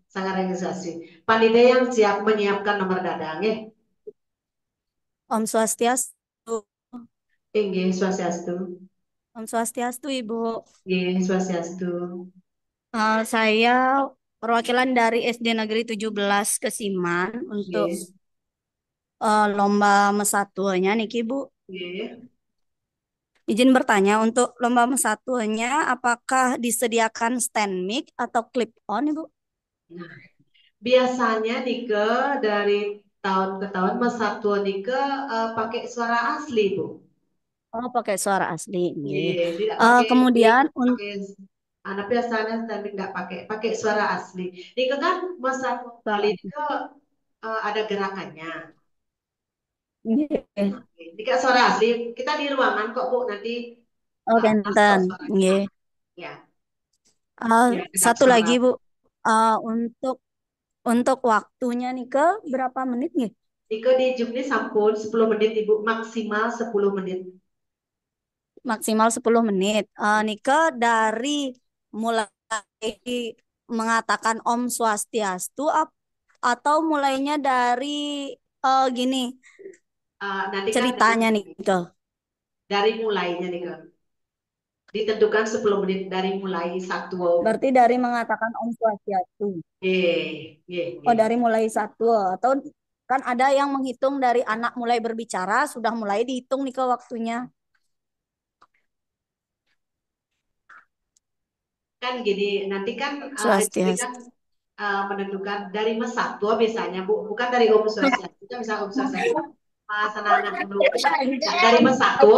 Sangat registrasi. Panitia yang siap menyiapkan nomor dada nggih. Om Swastiastu. Inggih, Swastiastu. Om Swastiastu Ibu. Inggih, Swastiastu. Saya perwakilan dari SD Negeri 17 Kesiman untuk lomba mesatunya niki Bu. Izin bertanya untuk lomba mesatunya apakah disediakan stand mic atau clip on Ibu? Nah, biasanya Nika dari tahun ke tahun mesatu Nika pakai suara asli Bu. Oh, pakai suara asli. Tidak pakai Kemudian anak biasanya tapi nggak pakai suara asli. Nika kan mesatu kali Nika ada gerakannya. Nika suara asli. Kita di ruangan kok Bu nanti. Kenten. Satu lagi Bu. Untuk waktunya Nika berapa menit nih? Nika di Jumni sampun 10 menit Ibu, maksimal 10 menit. Maksimal 10 menit. Nika dari mulai mengatakan Om Swastiastu atau mulainya dari gini nanti ceritanya Nika? Dari mulainya Nika. Ditentukan 10 menit dari mulai satu. Berarti dari mengatakan Om Swastiastu. Oh, dari mulai satu atau kan ada yang menghitung dari anak mulai berbicara sudah mulai dihitung Nika waktunya. Kan gini, nanti kan menentukan dari mesatu biasanya Bu, bukan dari Om Swastiastu. Kita bisa Om Swastiastu Mas anak-anak dulu dari mesatu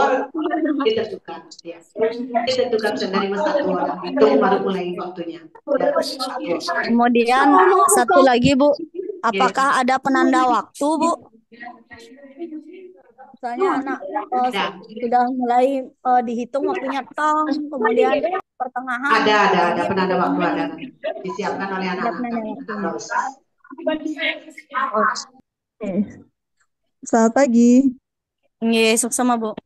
ditentukan ditentukan dari mesatu itu baru mulai waktunya. Kemudian satu lagi Bu, apakah ada penanda waktu Bu? Misalnya anak sudah mulai dihitung waktunya tong, kemudian pertengahan. Ada penanda waktu ada disiapkan oleh anak-anak. Selamat pagi. Sama Bu.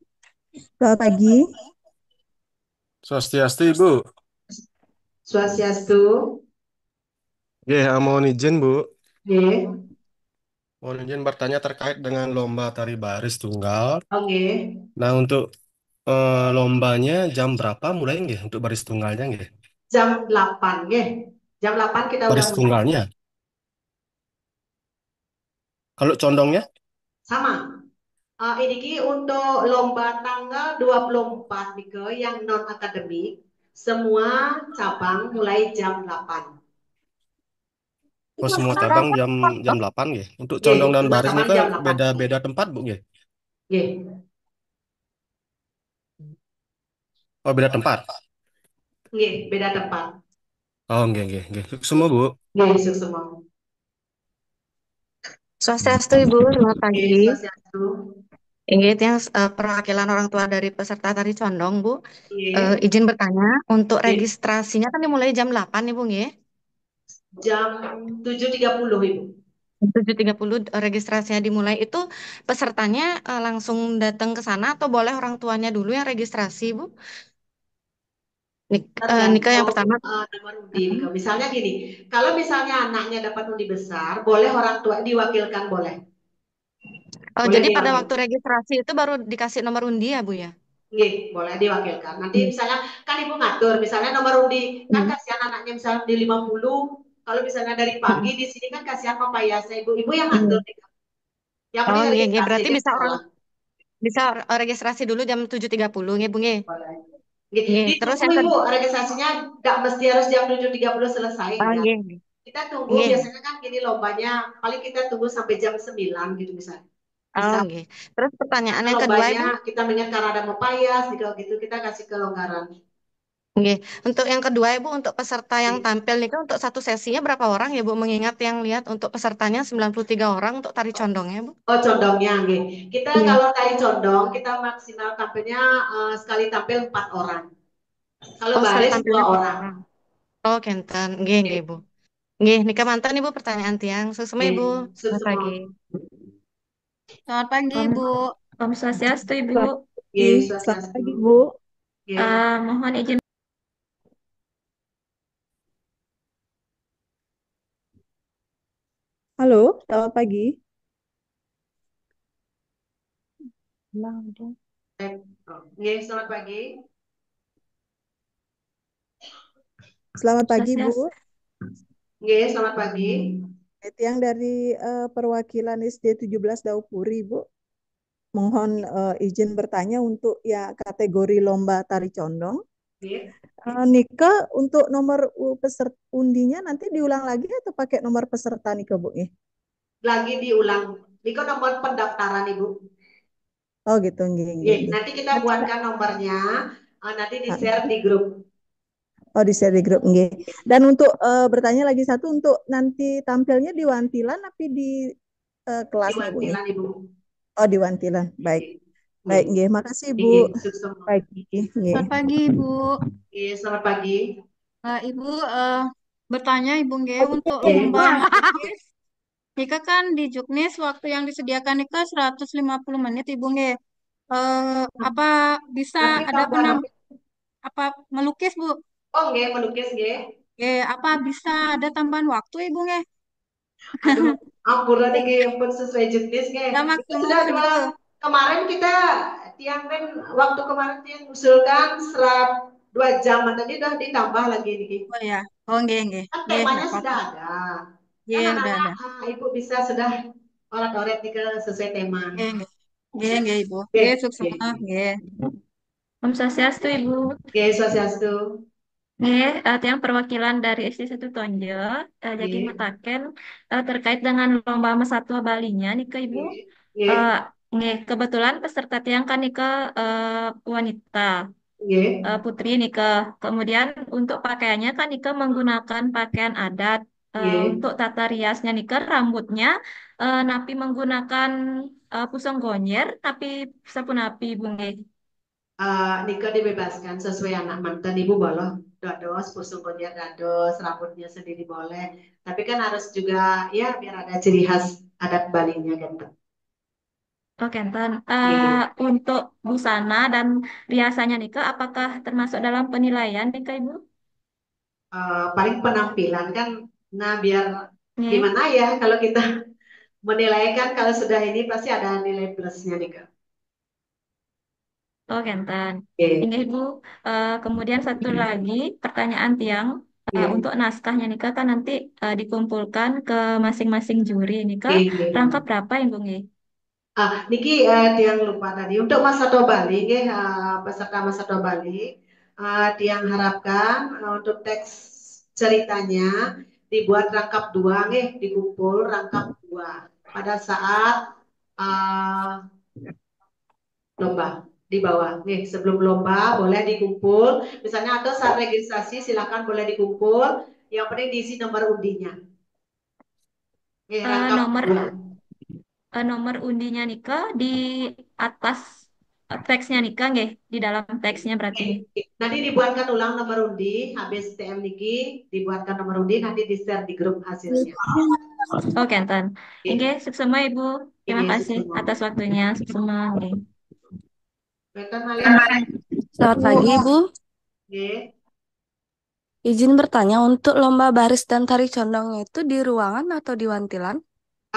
Selamat pagi. Swastiastu Ibu. Swastiastu. Mohon izin Bu. Mohon izin bertanya terkait dengan lomba tari baris tunggal. Nah untuk lombanya jam berapa mulai nggih untuk baris tunggalnya nggih? Jam 8 nggih. Jam 8 kita baris udah tunggalnya. Kalau condongnya? Sama. Ini untuk lomba tanggal 24 nih yang non akademik, semua cabang mulai jam 8. Oh, semua cabang jam 8 nggih. Untuk condong dan baris ini kan beda-beda tempat Bu nggih. Oh, beda tempat. Beda tempat. Oh, nggih. Semua Bu. Semua. Swastiastu Ibu, selamat pagi. Swastiastu. Ini yang perwakilan orang tua dari peserta tari condong Bu. Izin bertanya, untuk registrasinya kan dimulai jam 8 Ibu nggih? Jam 7.30 Ibu. 7.30 registrasinya dimulai, itu pesertanya langsung datang ke sana atau boleh orang tuanya dulu yang registrasi Bu? Nika yang pertama. Nomor undi. Misalnya gini, kalau misalnya anaknya dapat undi besar, boleh orang tua diwakilkan, boleh. Oh, Boleh jadi pada diwakilkan. waktu registrasi itu baru dikasih nomor undi ya, Bu ya? Iya, boleh diwakilkan. Nanti misalnya kan ibu ngatur, misalnya nomor undi, kan kasihan anaknya misalnya di 50, kalau misalnya dari pagi di sini kan kasihan pepayasnya ibu-ibu yang ngatur. Yang Oh, penting nggih, registrasi berarti aja bisa orang sekolah. bisa registrasi dulu jam 7.30 nggih, Bu nggih. Boleh. Nggih, terus Ditunggu yang ibu registrasinya nggak mesti harus jam 7.30 selesai enggak. nggih. Kita tunggu Nggih. biasanya kan gini lombanya paling kita tunggu sampai jam 9 gitu misalnya. Oh, Bisa. nggih. Terus pertanyaan yang kedua, Lombanya Ibu? kita mengingat karena ada mepayas gitu kita kasih kelonggaran. Nggih. Untuk yang kedua, Ibu, untuk peserta yang tampil nih kan untuk satu sesinya berapa orang ya, Bu? Mengingat yang lihat untuk pesertanya 93 orang untuk tari condongnya, Bu. Oh, condongnya nggih. Kita kalau tari condong kita maksimal tampilnya sekali tampil 4 orang. Kalau Sekali baris 2 tampilnya 4 orang. orang. Oh, kenten. Nggih, Bu. Nggih, nika mantan Ibu pertanyaan tiang. Sukses Ibu. Selamat pagi. Selamat pagi, Om, Bu. Om Swastiastu, Ibu. Selamat pagi, Bu. Mohon izin. Halo, selamat pagi. Selamat pagi. Selamat pagi, Bu. Selamat pagi. Yang dari perwakilan SD 17 Daupuri, Bu. Mohon izin bertanya untuk ya kategori lomba tari condong. Nika untuk nomor peserta undinya nanti diulang lagi atau pakai nomor peserta Nika, Bu? Lagi diulang. Nika nomor pendaftaran Ibu. Oh gitu, nggih. Nanti kita buatkan nomornya, nanti di-share di grup. Oh, di-share di grup, nggih. Dan untuk bertanya lagi satu, untuk nanti tampilnya di Wantilan tapi di kelasnya, Bu? Di Wantilan, Ibu. Oh, di Wantilan. Baik. Baik, nggih. Makasih, Bu. Pagi. Selamat pagi, Ibu. Selamat pagi. Ibu bertanya, Ibu nggih, untuk lomba melukis. Nika kan di Juknis waktu yang disediakan Nika 150 menit, Ibu nggih. Apa bisa ada apa melukis, Bu? Oh, nggih, melukis nggih. Apa bisa ada tambahan waktu, Ibu nggih? Aduh, ampun niki pun sesuai Juknis nggih. Itu sudah dua kemarin kita waktu kemarin tiang usulkan 2 jam tadi udah ditambah lagi niki. Oh ya. Oh nggih. Temanya sudah ada. Iya, udah ada. Ibu bisa sudah orat-oret nih sesuai tema. Nggih, Ibu. Sukses. Nggih. Om Swastiastu, Ibu. Swastiastu. Yang perwakilan dari SD 1 Tonjo, Jaki Mataken, terkait dengan lomba Masatwa Balinya nih ke Ibu. Kebetulan peserta tiang kan nih ke wanita. Putri nih ke. Kemudian untuk pakaiannya kan nih ke menggunakan pakaian adat. Untuk tata riasnya nih ke rambutnya napi menggunakan pusong gonyer tapi sapu napi Ibu nggih. Nika dibebaskan sesuai anak mantan ibu boleh dados pusung konyer dados rambutnya sendiri boleh, tapi kan harus juga ya biar ada ciri khas adat Balinya gitu. Oke, Tan. Untuk busana dan riasannya nih Kak, apakah termasuk dalam penilaian nih Kak Ibu? Paling penampilan kan, nah biar gimana ya kalau kita menilai kan kalau sudah ini pasti ada nilai plusnya nih Kak. Oh, Kentan. Ini Ibu, kemudian satu lagi pertanyaan tiang untuk naskahnya nih Kak, kan nanti dikumpulkan ke masing-masing juri nih Kak. Rangka berapa Ibu nih? Niki tiang lupa tadi untuk Masa Bali, peserta Masa Bali, tiang harapkan untuk teks ceritanya dibuat rangkap 2 dikumpul rangkap 2 pada saat lomba di bawah sebelum lomba boleh dikumpul misalnya atau saat registrasi silakan boleh dikumpul, yang penting diisi nomor undinya. Nomor undinya Nika di atas teksnya Nika nggih, di dalam teksnya berarti. Nanti dibuatkan ulang nomor undi, habis TM Niki dibuatkan nomor undi, nanti di-share di grup hasilnya. Oke, Tan. Oke, suksema Ibu. Terima kasih atas waktunya. Suksema. Selamat pagi, Ibu. Izin bertanya, untuk lomba baris dan tari condongnya itu di ruangan atau di wantilan?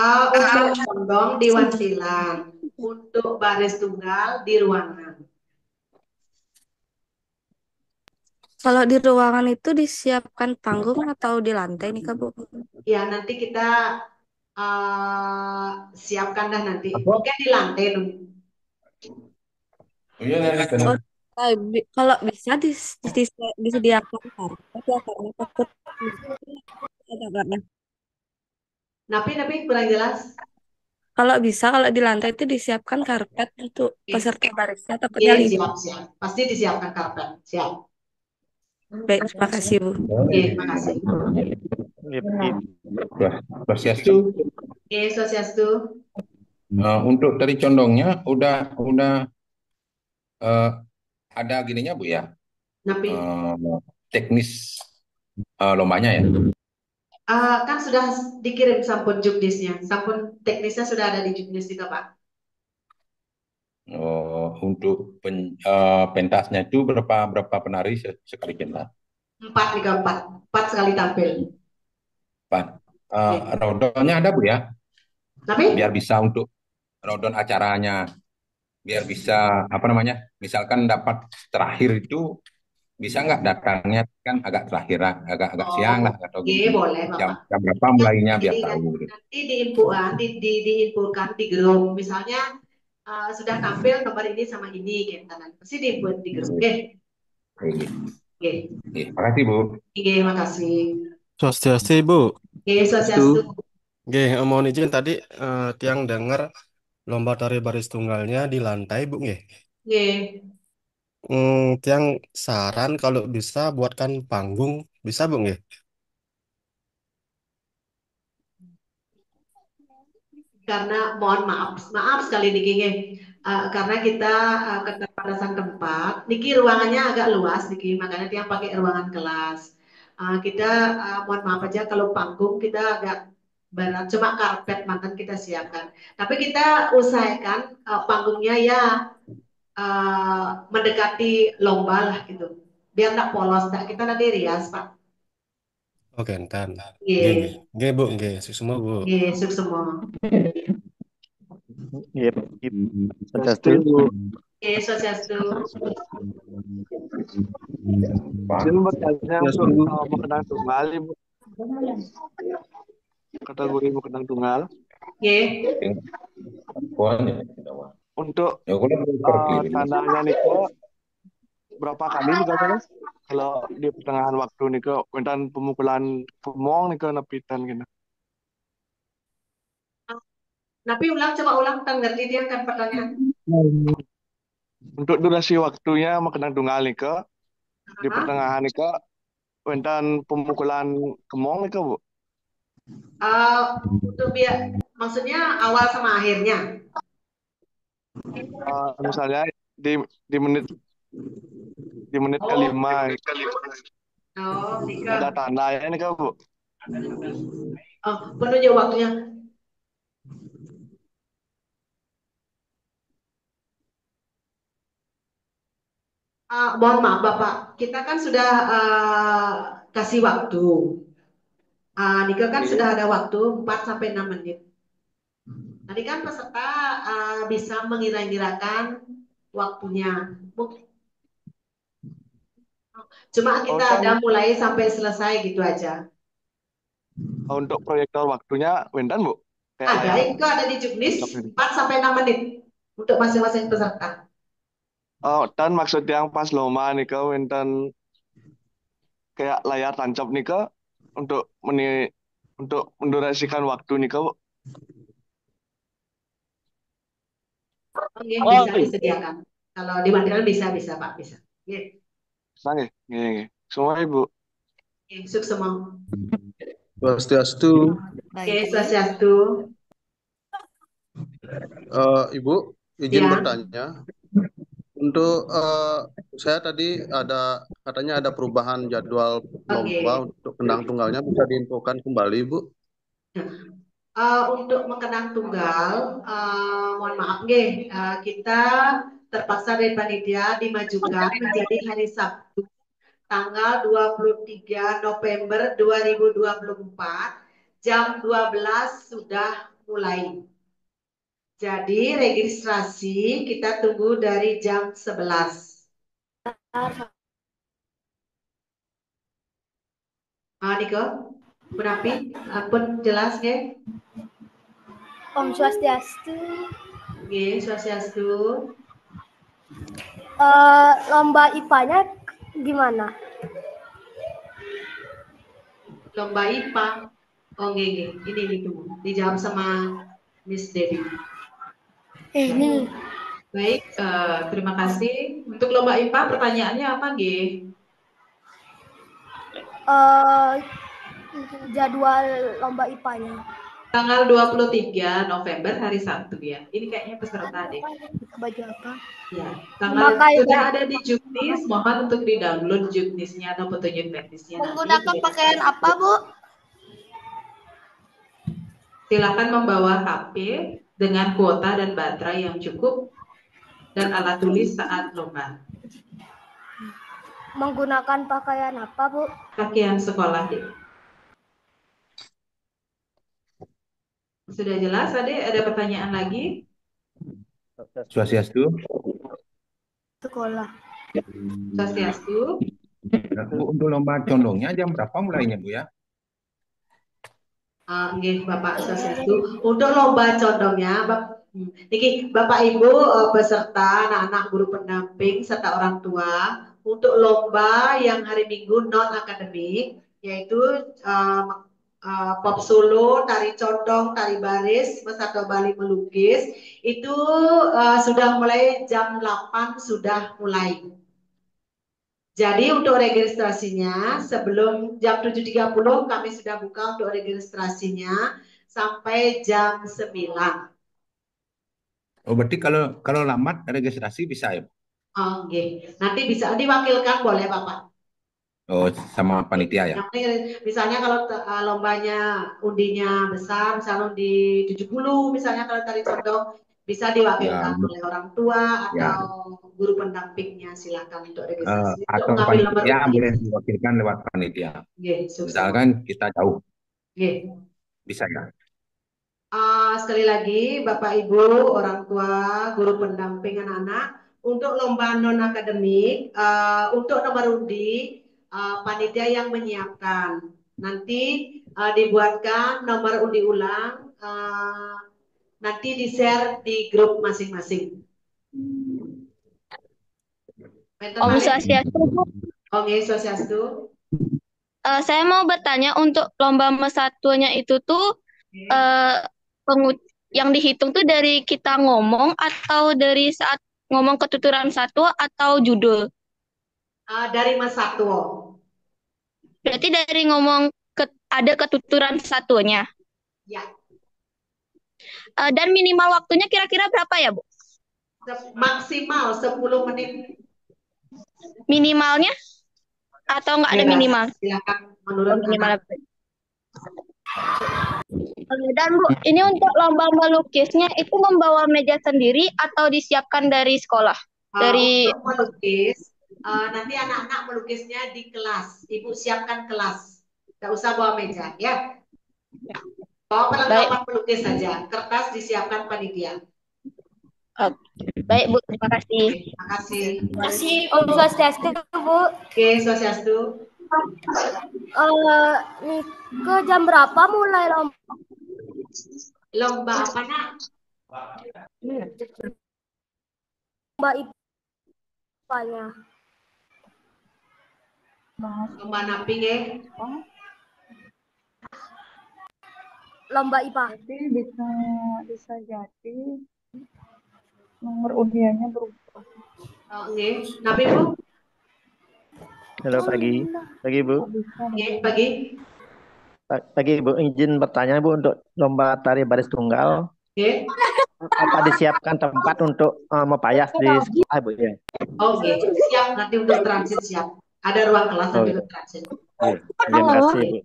Untuk condong di wantilan, untuk baris tunggal di ruangan. Kalau di ruangan itu disiapkan panggung atau di lantai nih Kak Bu? Ya, nanti kita siapkan dah nanti. Mungkin di lantai dulu. Oh iya, nanti Oh, kalau bisa disediakan karpet ya karena takut ada karena. Napi kurang jelas. Kalau bisa, kalau di lantai itu disiapkan karpet untuk peserta barisnya, takutnya Iya, libur. siap. Pasti disiapkan karpet. Siap. Baik, terima kasih Bu. Oke, terima kasih. Swastiastu. Oke, Swastiastu. Untuk tari condongnya udah ada gininya Bu ya? Napi. Teknis lombanya ya? Kan sudah dikirim sampun juknisnya. Sampun teknisnya sudah ada di juknis juga, Pak. Untuk pentasnya itu berapa penari sekali pentas? 4 sekali tampil. 4. Rodonnya ada Bu ya? Tapi? Biar bisa untuk rodon acaranya, biar bisa misalkan dapat terakhir itu bisa nggak datangnya kan agak terakhir, agak siang lah atau boleh, jam Bapak. berapa mulainya biar Jadi tahu gitu. nanti diinfokan di grup. Misalnya sudah tampil nomor ini sama ini, gitu. Pasti diinfokan di grup. Oke. Makasih Bu. Oke, makasih. Swastiastu Ibu. Oke, Swastiastu. Oke, mohon izin tadi tiang dengar lomba tari baris tunggalnya di lantai Bu nggih. Oke. Tiang saran kalau bisa buatkan panggung, bisa Bu nggih? Karena mohon maaf sekali Niki, karena kita keterbatasan tempat. Niki ruangannya agak luas Niki, makanya dia pakai ruangan kelas. Kita mohon maaf aja kalau panggung kita agak berat, cuma karpet mantan kita siapkan. Tapi kita usahakan panggungnya ya mendekati lomba lah gitu, biar nggak polos. Kita nanti rias Pak. Oke, entar. Iya. Nggih Bu, nggih, semua Bu. Iya, semua. Iya, Swastiastu. Iya, Swastiastu. Izin bertanya untuk mengenang tunggal, Ibu. Kategori mengenang tunggal. Iya. Untuk tandanya nih berapa kali nih Mas? Kalau di pertengahan waktu nih wonten pemukulan pemong nih nepitan gitu. Tapi coba ulang ngerti dia kan pertanyaan. Untuk durasi waktunya mengenang tunggal nih di pertengahan nih wonten pemukulan kemong nih Bu. Untuk biar maksudnya awal sama akhirnya. Misalnya di menit kelima ada tandanya nih Bu. Penunjuk waktunya. Mohon maaf Bapak, kita kan sudah kasih waktu. Nika kan sudah ada waktu 4-6 menit. Tadi kan peserta bisa mengira-ngirakan waktunya. Cuma kita ada mulai sampai selesai gitu aja. Untuk proyektor waktunya Wendan Bu? Itu ada di juknis 4-6 menit untuk masing-masing peserta. Dan maksud yang pas lomba nih Wendan kayak layar tancap nih untuk mendurasikan waktu nih Bu? Bisa disediakan. Kalau di Wantilan bisa Pak, bisa. Sange, semua Ibu. Sukses semua. Swastiastu. Swastiastu. Ibu, izin bertanya. Untuk saya tadi katanya ada perubahan jadwal lomba untuk kenang tunggalnya, bisa diinfokan kembali Ibu? Untuk mengenang tunggal, mohon maaf kita terpaksa dari panitia dimajukan menjadi hari Sabtu tanggal 23 November 2024 jam 12 sudah mulai. Jadi registrasi kita tunggu dari jam 11. Niko, Berapi, ampun jelas ya? Om Swastiastu. Oke, Swastiastu. Lomba IPA-nya gimana? Lomba IPA. Oh, ini tunggu. Dijawab sama Miss Debbie. Ini. Baik, terima kasih. Untuk lomba IPA pertanyaannya apa, G? Jadwal lomba IPA-nya. Tanggal 23 November hari Sabtu ya. Ini kayaknya peserta deh. Baju apa? Ya, tanggal sudah ada di Juknis. Mohon untuk di-download Juknisnya atau petunjuk teknisnya. Menggunakan pakaian apa, Bu? Silakan membawa HP dengan kuota dan baterai yang cukup dan alat tulis saat lomba. Menggunakan pakaian apa, Bu? Pakaian sekolah deh. Sudah jelas, Ade? Ada pertanyaan lagi? Swastiastu. Sekolah. Swastiastu. Bu, untuk lomba condongnya jam berapa mulainya, Bu ya? Bapak Swastiastu. Untuk lomba condongnya, Bapak Ibu peserta, anak-anak guru pendamping serta orang tua untuk lomba yang hari Minggu non akademik yaitu pop solo, tari condong, tari baris, atau Bali melukis itu sudah mulai jam 8 sudah mulai. Jadi untuk registrasinya sebelum jam 7.30 kami sudah buka untuk registrasinya sampai jam 9. Oh, berarti kalau lambat registrasi bisa ya? Oke. Nanti bisa diwakilkan boleh Bapak. Oh, sama panitia ya? Misalnya kalau lombanya undinya besar, misalnya undi 70, misalnya kalau tari condong, bisa diwakilkan oleh orang tua atau guru pendampingnya, silakan untuk registrasi. Atau panitia boleh diwakilkan lewat panitia. Misalkan kita jauh. Bisa ya? Sekali lagi, Bapak Ibu, orang tua, guru pendamping anak-anak, untuk lomba non akademik, untuk nomor undi, panitia yang menyiapkan. Nanti dibuatkan nomor undi ulang, nanti di-share di grup masing-masing. Om Swastiastu. Oke, Swastiastu. Saya mau bertanya untuk lomba mesatunya itu tuh yang dihitung tuh dari kita ngomong atau dari saat ngomong ketuturan satu atau judul? Dari Mas Satwo. Berarti dari ngomong ada ketuturan satunya. Ya. Dan minimal waktunya kira-kira berapa ya, Bu? Maksimal 10 menit. Minimalnya? Atau nggak ada minimal? Silakan menurut minimal. Dan Bu, ini untuk lomba melukisnya itu membawa meja sendiri atau disiapkan dari sekolah? Untuk melukis, nanti anak-anak melukisnya di kelas. Ibu siapkan kelas. Tidak usah bawa meja, ya. Bawa perlengkapan melukis saja. Kertas disiapkan panitia. Baik, Bu. Terima kasih. Terima kasih. Terima kasih, Om Swastiastu, Bu. Oke, Swastiastu. Nih, ke jam berapa mulai lomba? Lomba apa, Nak? Lomba IPA-nya. Lomba namping ya? Lomba IPA. Bisa jadi nomor undiannya berubah. Oke, napi Bu? Halo, pagi Bu. Oke, pagi. Pagi Bu, izin bertanya Bu untuk lomba tari baris tunggal. Oke. Apa disiapkan tempat untuk mempayas di sekolah Bu ya? Oke, siap nanti untuk transit siap. Ada ruang kelas nanti untuk transit. Terima kasih Bu.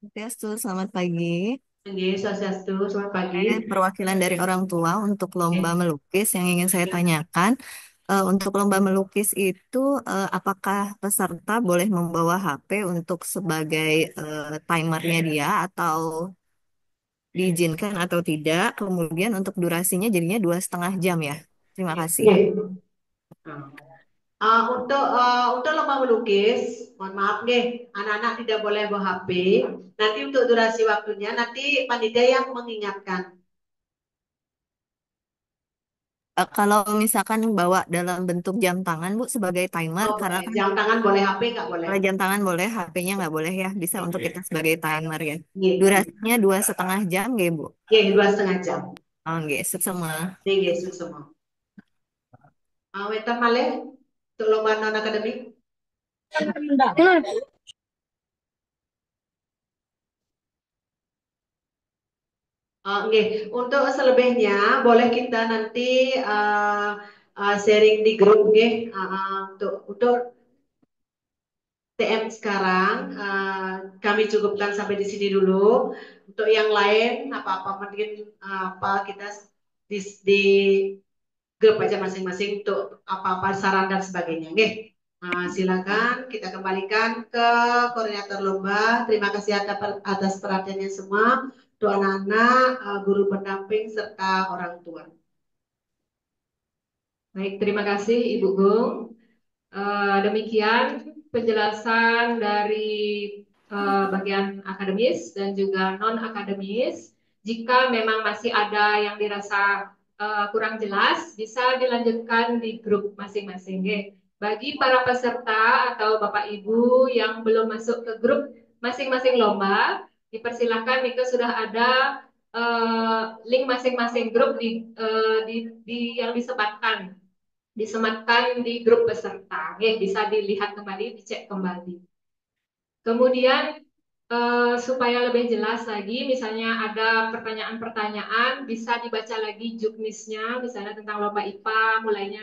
Swastiastu, selamat pagi. Swastiastu, selamat pagi. Perwakilan dari orang tua untuk lomba melukis yang ingin saya tanyakan, Untuk lomba melukis itu, apakah peserta boleh membawa HP untuk sebagai timernya dia atau diizinkan atau tidak? Kemudian untuk durasinya jadinya 2,5 jam ya. Terima kasih. Untuk lomba melukis, mohon maaf nih, anak-anak tidak boleh bawa HP. Nanti untuk durasi waktunya, nanti panitia yang mengingatkan. Kalau misalkan bawa dalam bentuk jam tangan, Bu, sebagai timer, karena kan Jam tangan boleh, HP nggak boleh. kalau jam tangan boleh, HP-nya nggak boleh ya. Bisa untuk kita sebagai timer ya. Iya. Durasinya 2,5 jam, ya, Bu? Iya, 2,5 jam. Oh, nggih, semua. Iya, semua. Wetan malih untuk lomba non akademik. Nggih, untuk selebihnya boleh kita nanti sharing di grup nggih. Untuk TM sekarang kami cukupkan sampai di sini dulu. Untuk yang lain apa-apa mungkin apa kita di grup aja masing-masing untuk apa-apa saran dan sebagainya. Nggih. Silakan kita kembalikan ke koordinator lomba. Terima kasih atas perhatiannya semua. Untuk anak-anak, guru pendamping serta orang tua. Baik, terima kasih Ibu Gung. Demikian penjelasan dari bagian akademis dan juga non akademis. Jika memang masih ada yang dirasa kurang jelas, bisa dilanjutkan di grup masing-masing. Bagi para peserta atau Bapak Ibu yang belum masuk ke grup masing-masing lomba, dipersilakan Mika sudah ada link masing-masing grup yang disematkan di grup peserta. Bisa dilihat kembali, dicek kembali. Kemudian supaya lebih jelas lagi, misalnya ada pertanyaan-pertanyaan, bisa dibaca lagi juknisnya, misalnya tentang lomba IPA, mulainya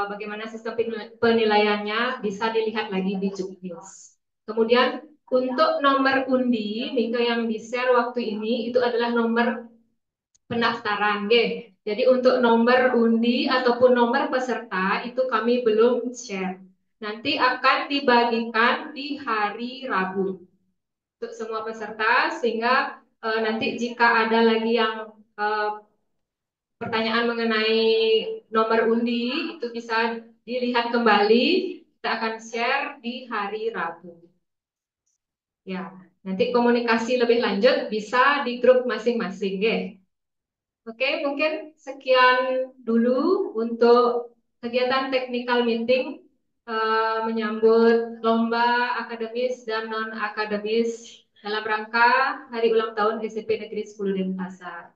bagaimana sistem penilaiannya, bisa dilihat lagi di juknis. Kemudian untuk nomor undi, Mika yang di-share waktu ini, itu adalah nomor pendaftaran, Jadi untuk nomor undi ataupun nomor peserta itu kami belum share. Nanti akan dibagikan di hari Rabu untuk semua peserta, sehingga nanti jika ada lagi yang pertanyaan mengenai nomor undi itu bisa dilihat kembali. Kita akan share di hari Rabu. Ya, nanti komunikasi lebih lanjut bisa di grup masing-masing, Oke, mungkin sekian dulu untuk kegiatan technical meeting menyambut lomba akademis dan non-akademis dalam rangka Hari Ulang Tahun SMP Negeri 10 Denpasar.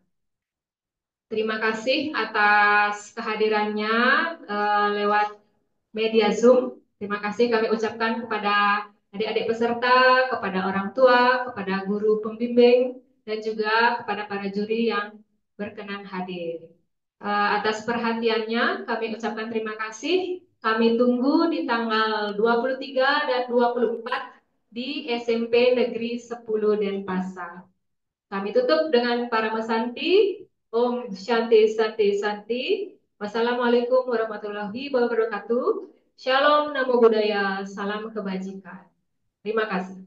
Terima kasih atas kehadirannya lewat media Zoom. Terima kasih kami ucapkan kepada adik-adik peserta, kepada orang tua, kepada guru pembimbing, dan juga kepada para juri yang berkenan hadir. Atas perhatiannya kami ucapkan terima kasih. Kami tunggu di tanggal 23 dan 24 di SMP Negeri 10 Denpasar. Kami tutup dengan para mesanti. Om Shanti Santi Santi. Wassalamualaikum warahmatullahi wabarakatuh. Shalom, namo buddhaya, salam kebajikan. Terima kasih.